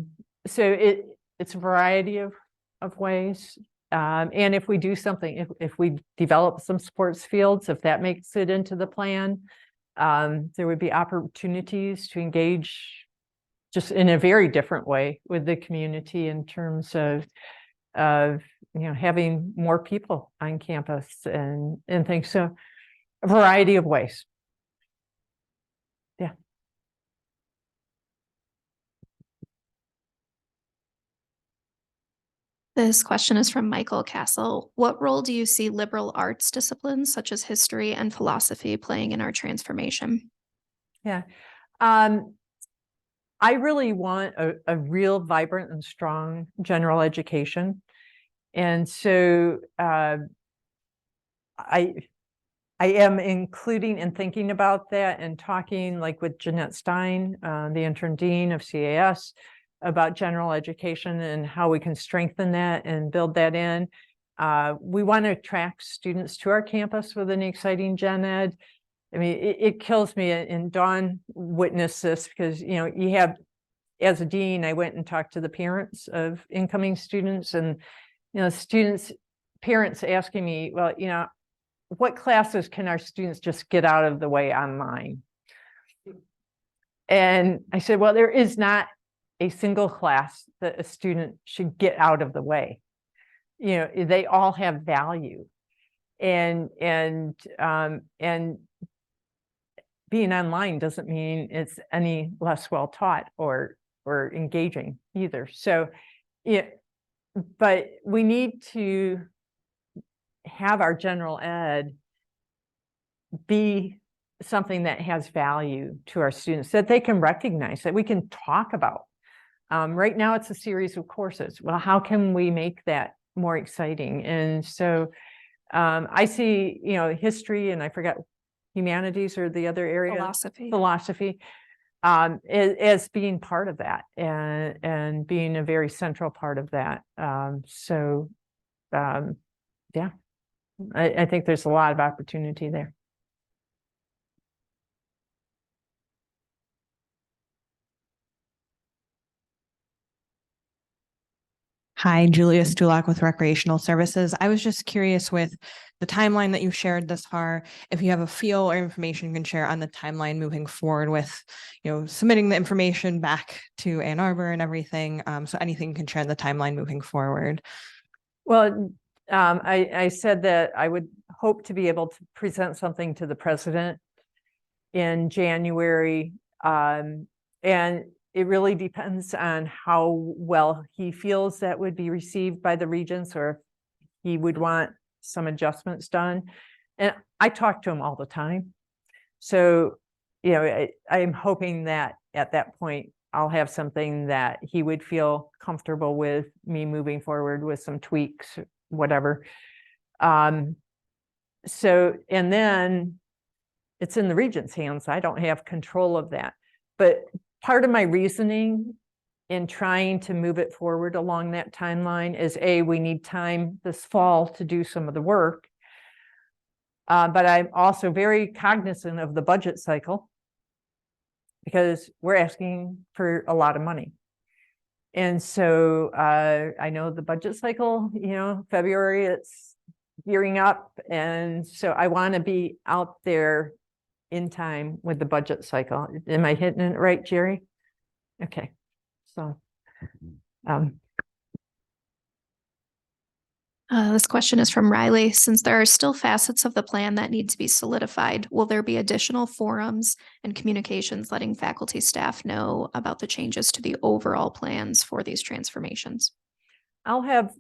A: it's a variety of ways. And if we do something, if we develop some sports fields, if that makes it into the plan, there would be opportunities to engage just in a very different way with the community in terms of having more people on campus and things. So a variety of ways. Yeah.
B: This question is from Michael Castle. What role do you see liberal arts disciplines such as history and philosophy playing in our transformation?
A: Yeah. I really want a real vibrant and strong general education. And so I am including and thinking about that and talking like with Jeanette Stein, the interim dean of CAS, about general education and how we can strengthen that and build that in. We want to attract students to our campus with an exciting gen ed. I mean, it kills me, and Dawn witnessed this because, you have, as a dean, I went and talked to the parents of incoming students, and, parents asking me, well, what classes can our students just get out of the way online? And I said, well, there is not a single class that a student should get out of the way. They all have value, and being online doesn't mean it's any less well taught or engaging either. So, but we need to have our general ed be something that has value to our students, that they can recognize, that we can talk about. Right now it's a series of courses. Well, how can we make that more exciting? And so I see, history, and I forgot humanities or the other area. Philosophy as being part of that and being a very central part of that. Yeah, I think there's a lot of opportunity there.
H: Hi, Julia Stulak with Recreational Services. I was just curious with the timeline that you've shared thus far, if you have a feel or information you can share on the timeline moving forward with, submitting the information back to Ann Arbor and everything. So anything you can share on the timeline moving forward.
A: Well, I said that I would hope to be able to present something to the president in January. And it really depends on how well he feels that would be received by the regents, or if he would want some adjustments done. And I talk to him all the time. So, I'm hoping that at that point, I'll have something that he would feel comfortable with me moving forward with some tweaks, whatever. So, and then it's in the regent's hands. I don't have control of that. But part of my reasoning in trying to move it forward along that timeline is we need time this fall to do some of the work. But I'm also very cognizant of the budget cycle, because we're asking for a lot of money. And so I know the budget cycle, February, it's gearing up. And so I want to be out there in time with the budget cycle. Am I hitting it right, Jerry? Okay. So,
B: this question is from Riley. Since there are still facets of the plan that need to be solidified, will there be additional forums and communications letting faculty staff know about the changes to the overall plans for these transformations?
A: I'll have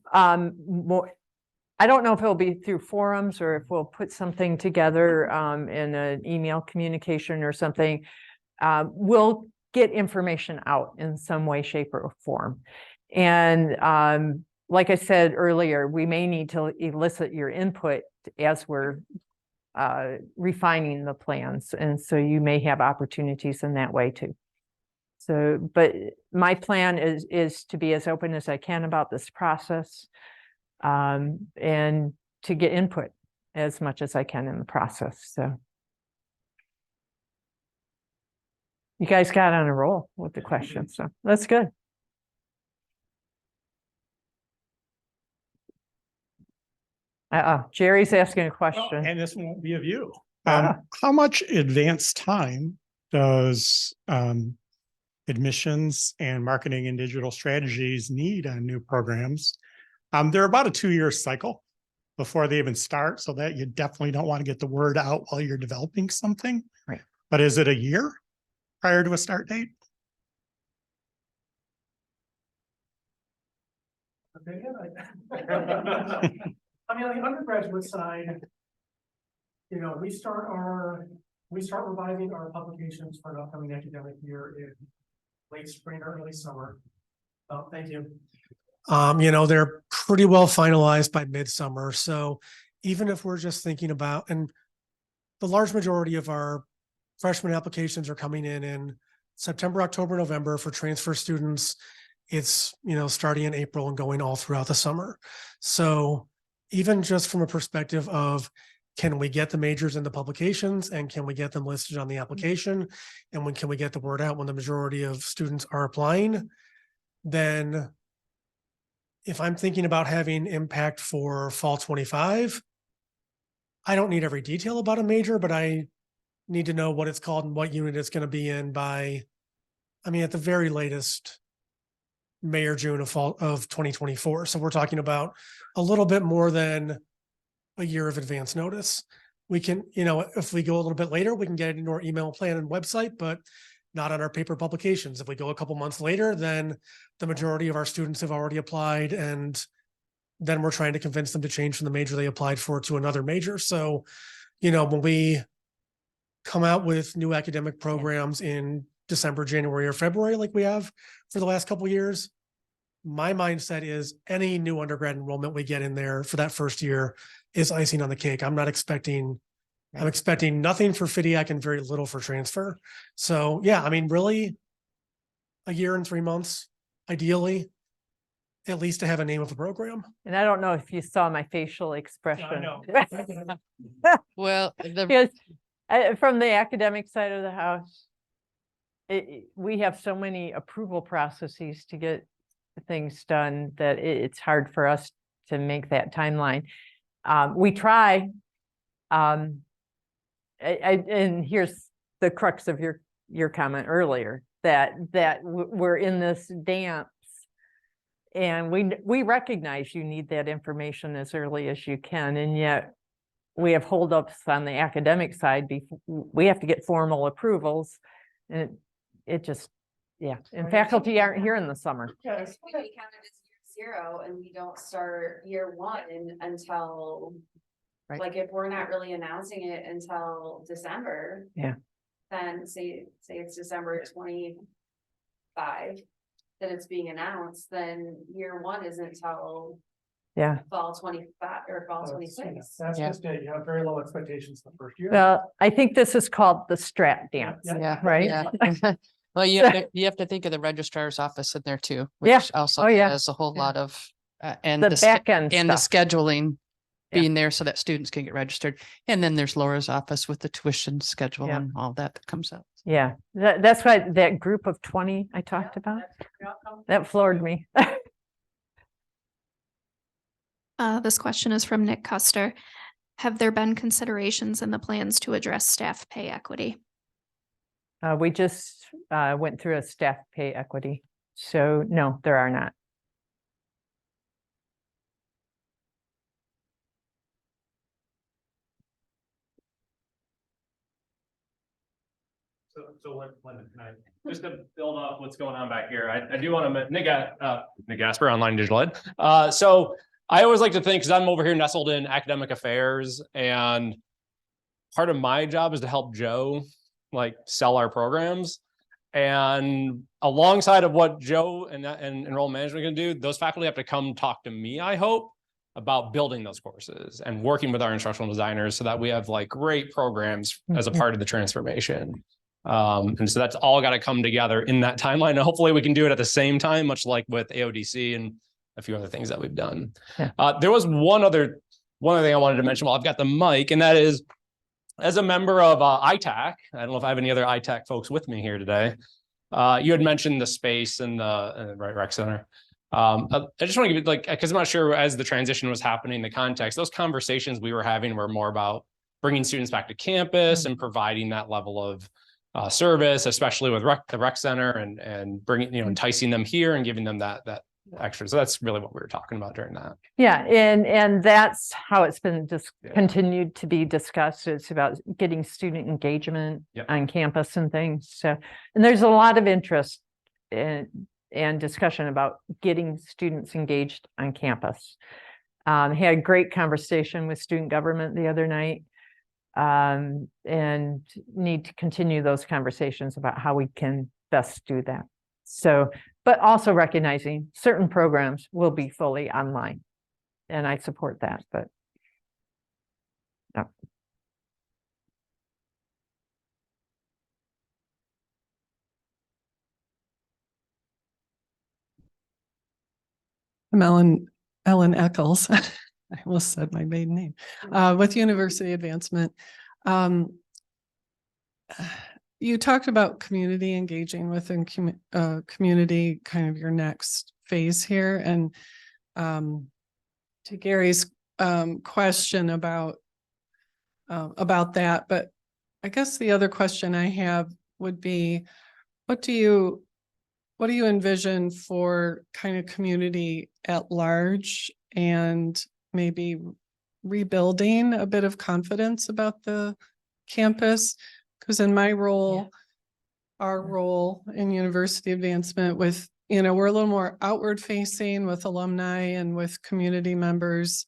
A: more. I don't know if it'll be through forums or if we'll put something together in an email communication or something. We'll get information out in some way, shape, or form. And like I said earlier, we may need to elicit your input as we're refining the plans. And so you may have opportunities in that way too. So, but my plan is to be as open as I can about this process, and to get input as much as I can in the process. So you guys got on a roll with the questions, so that's good. Jerry's asking a question.
I: And this won't be of you. How much advance time does admissions and marketing and digital strategies need on new programs? They're about a 2-year cycle before they even start, so that you definitely don't want to get the word out while you're developing something.
A: Right.
I: But is it a year prior to a start date?
D: Okay, I mean, on the undergraduate side, we start revising our publications for the upcoming academic year in late spring or early summer. Oh, thank you. They're pretty well finalized by midsummer. So even if we're just thinking about, and the large majority of our freshman applications are coming in September, October, November. For transfer students, it's, starting in April and going all throughout the summer. So even just from a perspective of, can we get the majors in the publications and can we get them listed on the application? And when can we get the word out when the majority of students are applying? Then if I'm thinking about having impact for fall 25, I don't need every detail about a major, but I need to know what it's called and what unit it's going to be in by, at the very latest, May or June of fall of 2024. So we're talking about a little bit more than a year of advance notice. We can, if we go a little bit later, we can get it into our email plan and website, but not on our paper publications. If we go a couple months later, then the majority of our students have already applied, and then we're trying to convince them to change from the major they applied for to another major. So, when we come out with new academic programs in December, January, or February, like we have for the last couple of years, my mindset is any new undergrad enrollment we get in there for that first year is icing on the cake. I'm expecting nothing for FIDIAC and very little for transfer. So yeah, really a year and 3 months, ideally, at least to have a name of the program.
A: And I don't know if you saw my facial expression.
D: I know.
J: Well,
A: Because from the academic side of the house, we have so many approval processes to get things done that it's hard for us to make that timeline. We try. And here's the crux of your comment earlier, that we're in this dance, and we recognize you need that information as early as you can, and yet we have holdups on the academic side. We have to get formal approvals, and it just, yeah. And faculty aren't here in the summer.
F: Yes. We count it as year 0 and we don't start year 1 until,
A: Right.
F: like, if we're not really announcing it until December.
A: Yeah.
F: Then say it's December 25 that it's being announced, then year 1 isn't till
A: Yeah.
F: fall 25 or fall 26.
D: That's
J: Yeah.
D: just it. You have very low expectations the first year.
A: Well, I think this is called the strat dance,
J: Yeah.
A: right?
J: Yeah. Well, you have to think of the registrar's office in there too.
A: Yeah.
J: Which also
A: Oh, yeah.
J: has a whole
A: Yeah.
J: lot of, and
A: The back end
J: and the
A: stuff.
J: scheduling
A: Yeah.
J: being there so that students can get registered. And then there's Laura's office with the tuition schedule
A: Yeah.
J: and all that comes out.
A: Yeah, that's why that group of 20 I talked about, that floored me.
B: This question is from Nick Custer. Have there been considerations in the plans to address staff pay equity?
A: We just went through a staff pay equity. So no, there are not.
K: So Linda, can I just to build off what's going on back here? I do want to Nick Gasper, Online Digital Ed. So I always like to think, because I'm over here nestled in academic affairs, and part of my job is to help Joe like sell our programs. And alongside of what Joe and enrollment management can do, those faculty have to come talk to me, I hope, about building those courses and working with our instructional designers so that we have like great programs as a part of the transformation. And so that's all got to come together in that timeline. And hopefully we can do it at the same time, much like with AODC and a few other things that we've done.
A: Yeah.
K: There was one other thing I wanted to mention while I've got the mic, and that is, as a member of ITAC, I don't know if I have any other ITAC folks with me here today. You had mentioned the space and the rec center. I just want to give it because I'm not sure as the transition was happening, the context, those conversations we were having were more about bringing students back to campus and providing that level of service, especially with the rec center and bringing, enticing them here and giving them that extra. So that's really what we were talking about during that.
A: Yeah, and that's how it's been just continued to be discussed. It's about getting student engagement on campus and things. So, and there's a lot of interest and discussion about getting students engaged on campus. Had a great conversation with student government the other night, and need to continue those conversations about how we can best do that. So, but also recognizing certain programs will be fully online, and I support that, but no.
L: I'm Ellen Eccles. I almost said my maiden name. With University Advancement. You talked about community engaging within community, kind of your next phase here. And to Gary's question about that, but I guess the other question I have would be, what do you envision for kind of community at large, and maybe rebuilding a bit of confidence about the campus? Because in my role, our role in University Advancement with, we're a little more outward facing with alumni and with community members.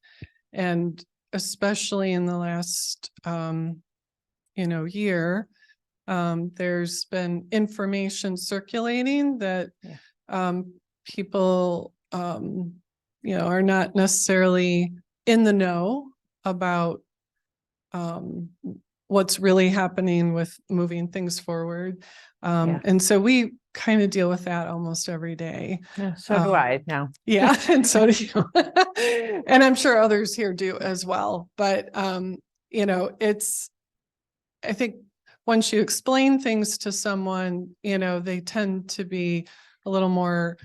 L: And especially in the last, year, there's been information circulating that people, are not necessarily in the know about what's really happening with moving things forward. And so we kind of deal with that almost every day.
A: Yeah, so do I now.
L: Yeah, and so do you. And I'm sure others here do as well. But, I think once you explain things to someone, they tend to be a little more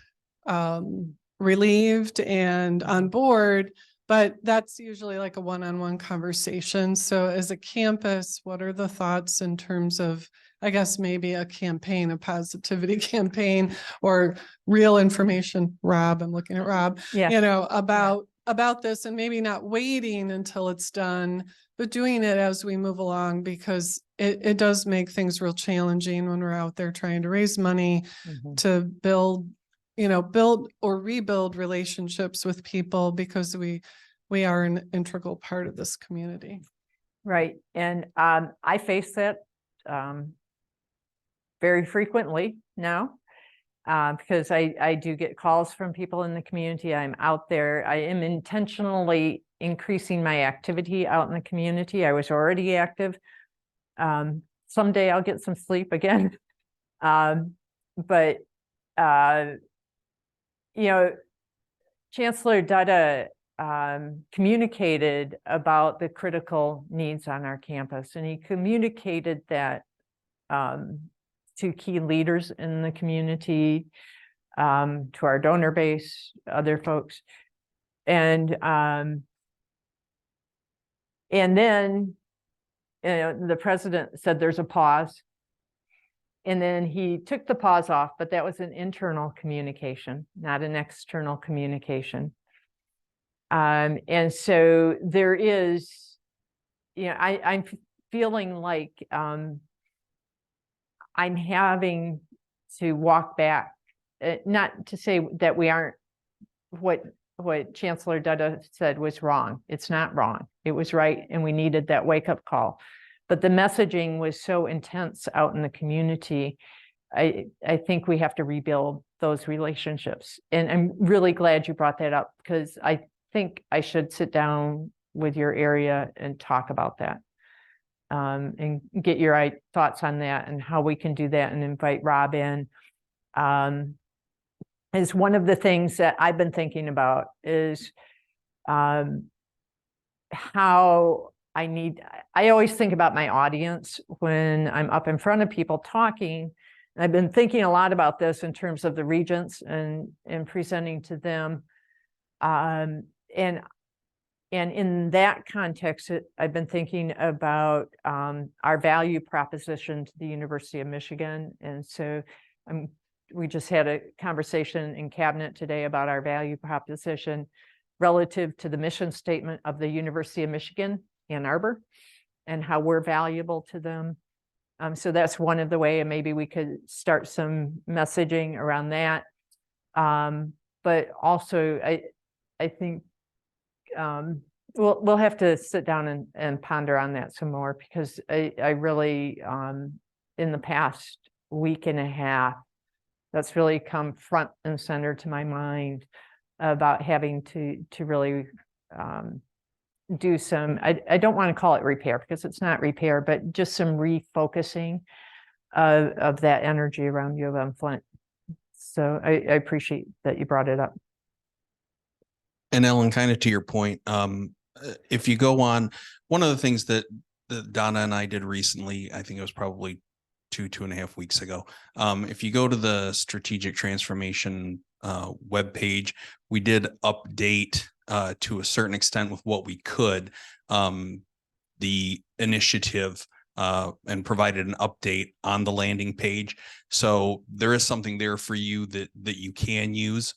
L: relieved and on board, but that's usually like a one-on-one conversation. So as a campus, what are the thoughts in terms of, I guess, maybe a campaign, a positivity campaign, or real information? Rob, I'm looking at Rob,
A: Yeah.
L: you know, about this, and maybe not waiting until it's done, but doing it as we move along, because it does make things real challenging when we're out there trying to raise money to build or rebuild relationships with people, because we are an integral part of this community.
A: Right. And I face that very frequently now, because I do get calls from people in the community. I'm out there. I am intentionally increasing my activity out in the community. I was already active. Someday I'll get some sleep again. But you know, Chancellor Dutta communicated about the critical needs on our campus, and he communicated that to key leaders in the community, to our donor base, other folks. And then the president said there's a pause. And then he took the pause off, but that was an internal communication, not an external communication. And so there is, I'm feeling like I'm having to walk back, not to say that we aren't, what Chancellor Dutta said was wrong. It's not wrong. It was right. And we needed that wake-up call. But the messaging was so intense out in the community. I think we have to rebuild those relationships. And I'm really glad you brought that up, because I think I should sit down with your area and talk about that, and get your thoughts on that and how we can do that, and invite Rob in. Is one of the things that I've been thinking about is how I always think about my audience when I'm up in front of people talking. And I've been thinking a lot about this in terms of the regents and presenting to them. And in that context, I've been thinking about our value proposition to the University of Michigan. And so we just had a conversation in cabinet today about our value proposition relative to the mission statement of the University of Michigan, Ann Arbor, and how we're valuable to them. So that's one of the ways, and maybe we could start some messaging around that. But also, I think we'll have to sit down and ponder on that some more, because I really, in the past week and a half, that's really come front and center to my mind about having to really do some, I don't want to call it repair, because it's not repair, but just some refocusing of that energy around UM-Flint. So I appreciate that you brought it up.
M: And Ellen, kind of to your point, if you go on, one of the things that Donna and I did recently, I think it was probably 2.5 weeks ago. If you go to the strategic transformation webpage, we did update to a certain extent with what we could, the initiative, and provided an update on the landing page. So there is something there for you that you can use.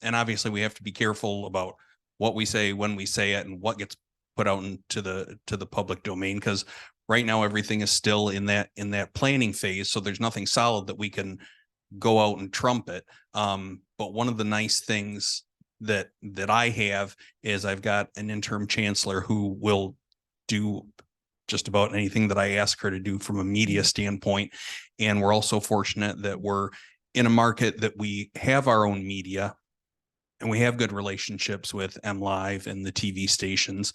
M: And obviously we have to be careful about what we say, when we say it, and what gets put out into the public domain, because right now everything is still in that planning phase. So there's nothing solid that we can go out and trumpet. But one of the nice things that I have is I've got an interim chancellor who will do just about anything that I ask her to do from a media standpoint. And we're also fortunate that we're in a market that we have our own media, and we have good relationships with MLive and the TV stations.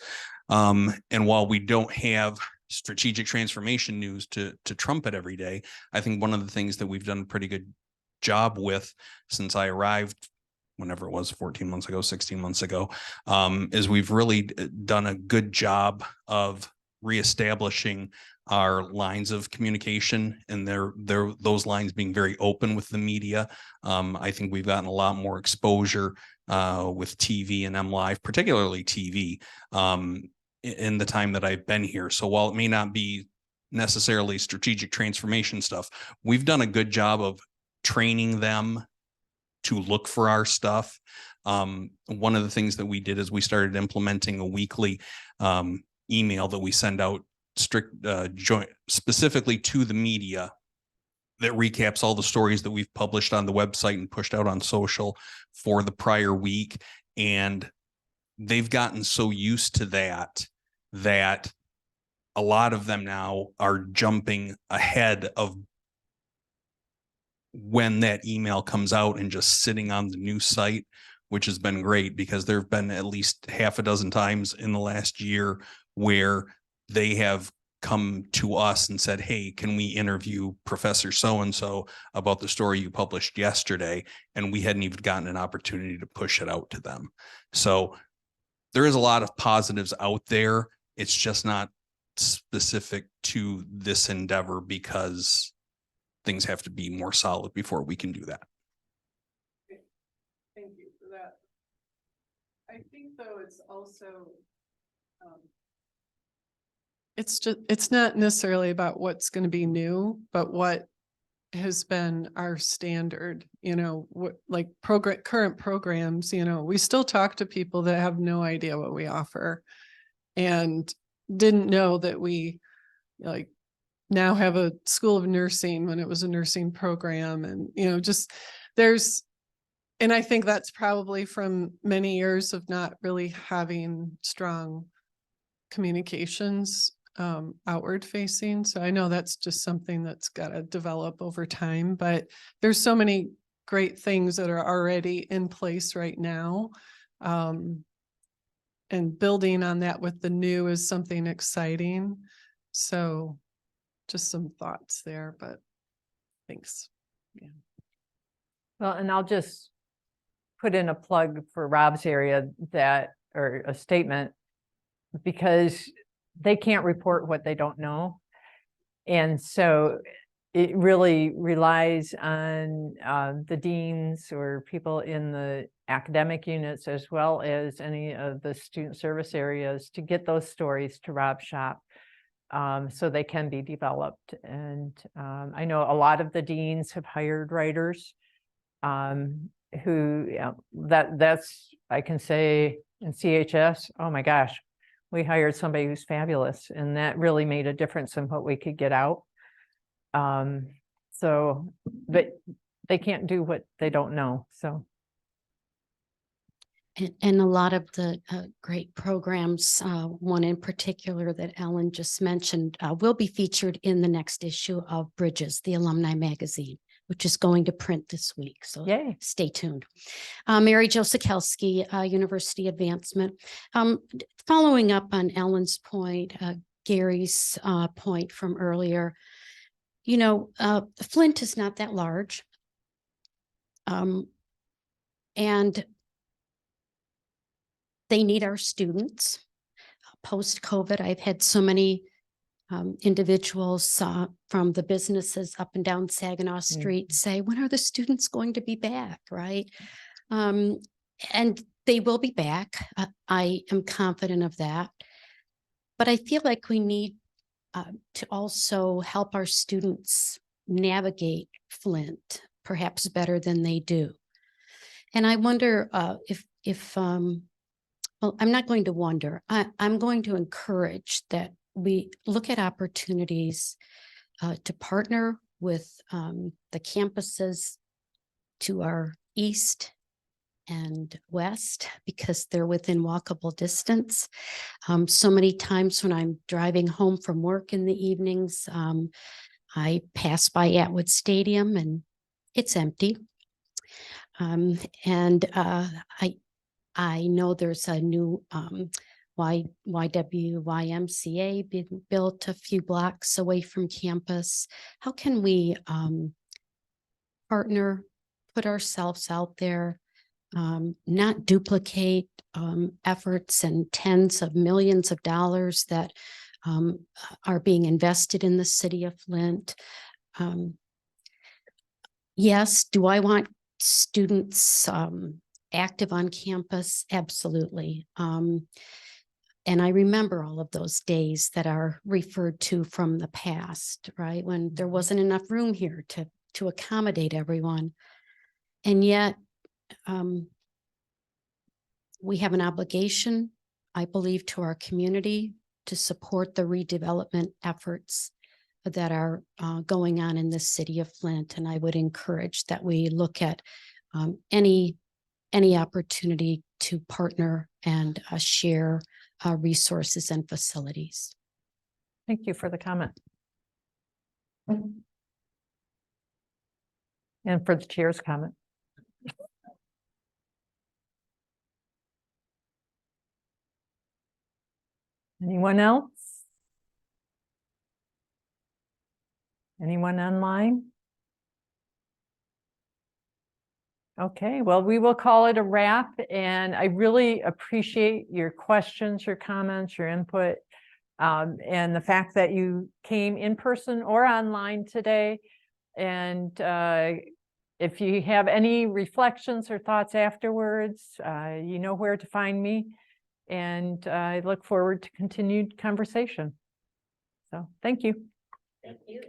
M: And while we don't have strategic transformation news to trumpet every day, I think one of the things that we've done a pretty good job with since I arrived, whenever it was 14 months ago, 16 months ago, is we've really done a good job of reestablishing our lines of communication, and those lines being very open with the media. I think we've gotten a lot more exposure with TV and MLive, particularly TV, in the time that I've been here. So while it may not be necessarily strategic transformation stuff, we've done a good job of training them to look for our stuff. One of the things that we did is we started implementing a weekly email that we send out joint specifically to the media that recaps all the stories that we've published on the website and pushed out on social for the prior week. And they've gotten so used to that a lot of them now are jumping ahead of when that email comes out and just sitting on the news site, which has been great, because there have been at least half a dozen times in the last year where they have come to us and said, hey, can we interview Professor so-and-so about the story you published yesterday? And we hadn't even gotten an opportunity to push it out to them. So there is a lot of positives out there. It's just not specific to this endeavor, because things have to be more solid before we can do that.
L: Thank you for that. I think though it's also it's not necessarily about what's going to be new, but what has been our standard, you know, what like current programs, you know, we still talk to people that have no idea what we offer and didn't know that we like now have a school of nursing when it was a nursing program. And, you know, just and I think that's probably from many years of not really having strong communications outward facing. So I know that's just something that's got to develop over time, but there's so many great things that are already in place right now. And building on that with the new is something exciting. So just some thoughts there, but thanks. Yeah.
A: Well, and I'll just put in a plug for Rob's area or a statement, because they can't report what they don't know. And so it really relies on the deans or people in the academic units, as well as any of the student service areas, to get those stories to Rob's shop so they can be developed. And I know a lot of the deans have hired writers who that's, I can say in CHS, oh my gosh, we hired somebody who's fabulous, and that really made a difference in what we could get out. So, but they can't do what they don't know. So.
E: And a lot of the great programs, one in particular that Ellen just mentioned, will be featured in the next issue of Bridges, the alumni magazine, which is going to print this week. So yay. Stay tuned. Mary Jo Sikelski, University Advancement. Following up on Ellen's point, Gary's point from earlier, you know, Flint is not that large. And they need our students. Post-COVID, I've had so many individuals from the businesses up and down Saginaw Street say, when are the students going to be back, right? And they will be back. I am confident of that. But I feel like we need to also help our students navigate Flint, perhaps better than they do. And I wonder well, I'm not going to wonder. I'm going to encourage that we look at opportunities to partner with the campuses to our east and west, because they're within walkable distance. So many times when I'm driving home from work in the evenings, I pass by Atwood Stadium and it's empty. I know there's a new YMCA being built a few blocks away from campus. How can we partner, put ourselves out there, not duplicate efforts and tens of millions of dollars that
N: are being invested in the city of Flint. Yes, do I want students active on campus? Absolutely. And I remember all of those days that are referred to from the past, right? When there wasn't enough room here to accommodate everyone. And yet, we have an obligation, I believe, to our community to support the redevelopment efforts that are going on in the city of Flint. And I would encourage that we look at any opportunity to partner and share resources and facilities.
A: Thank you for the comment. And for the chair's comment. Anyone else? Anyone online? Okay, well, we will call it a wrap, and I really appreciate your questions, your comments, your input, and the fact that you came in person or online today. And if you have any reflections or thoughts afterwards, you know where to find me. And I look forward to continued conversation. So thank you.
N: Thank you.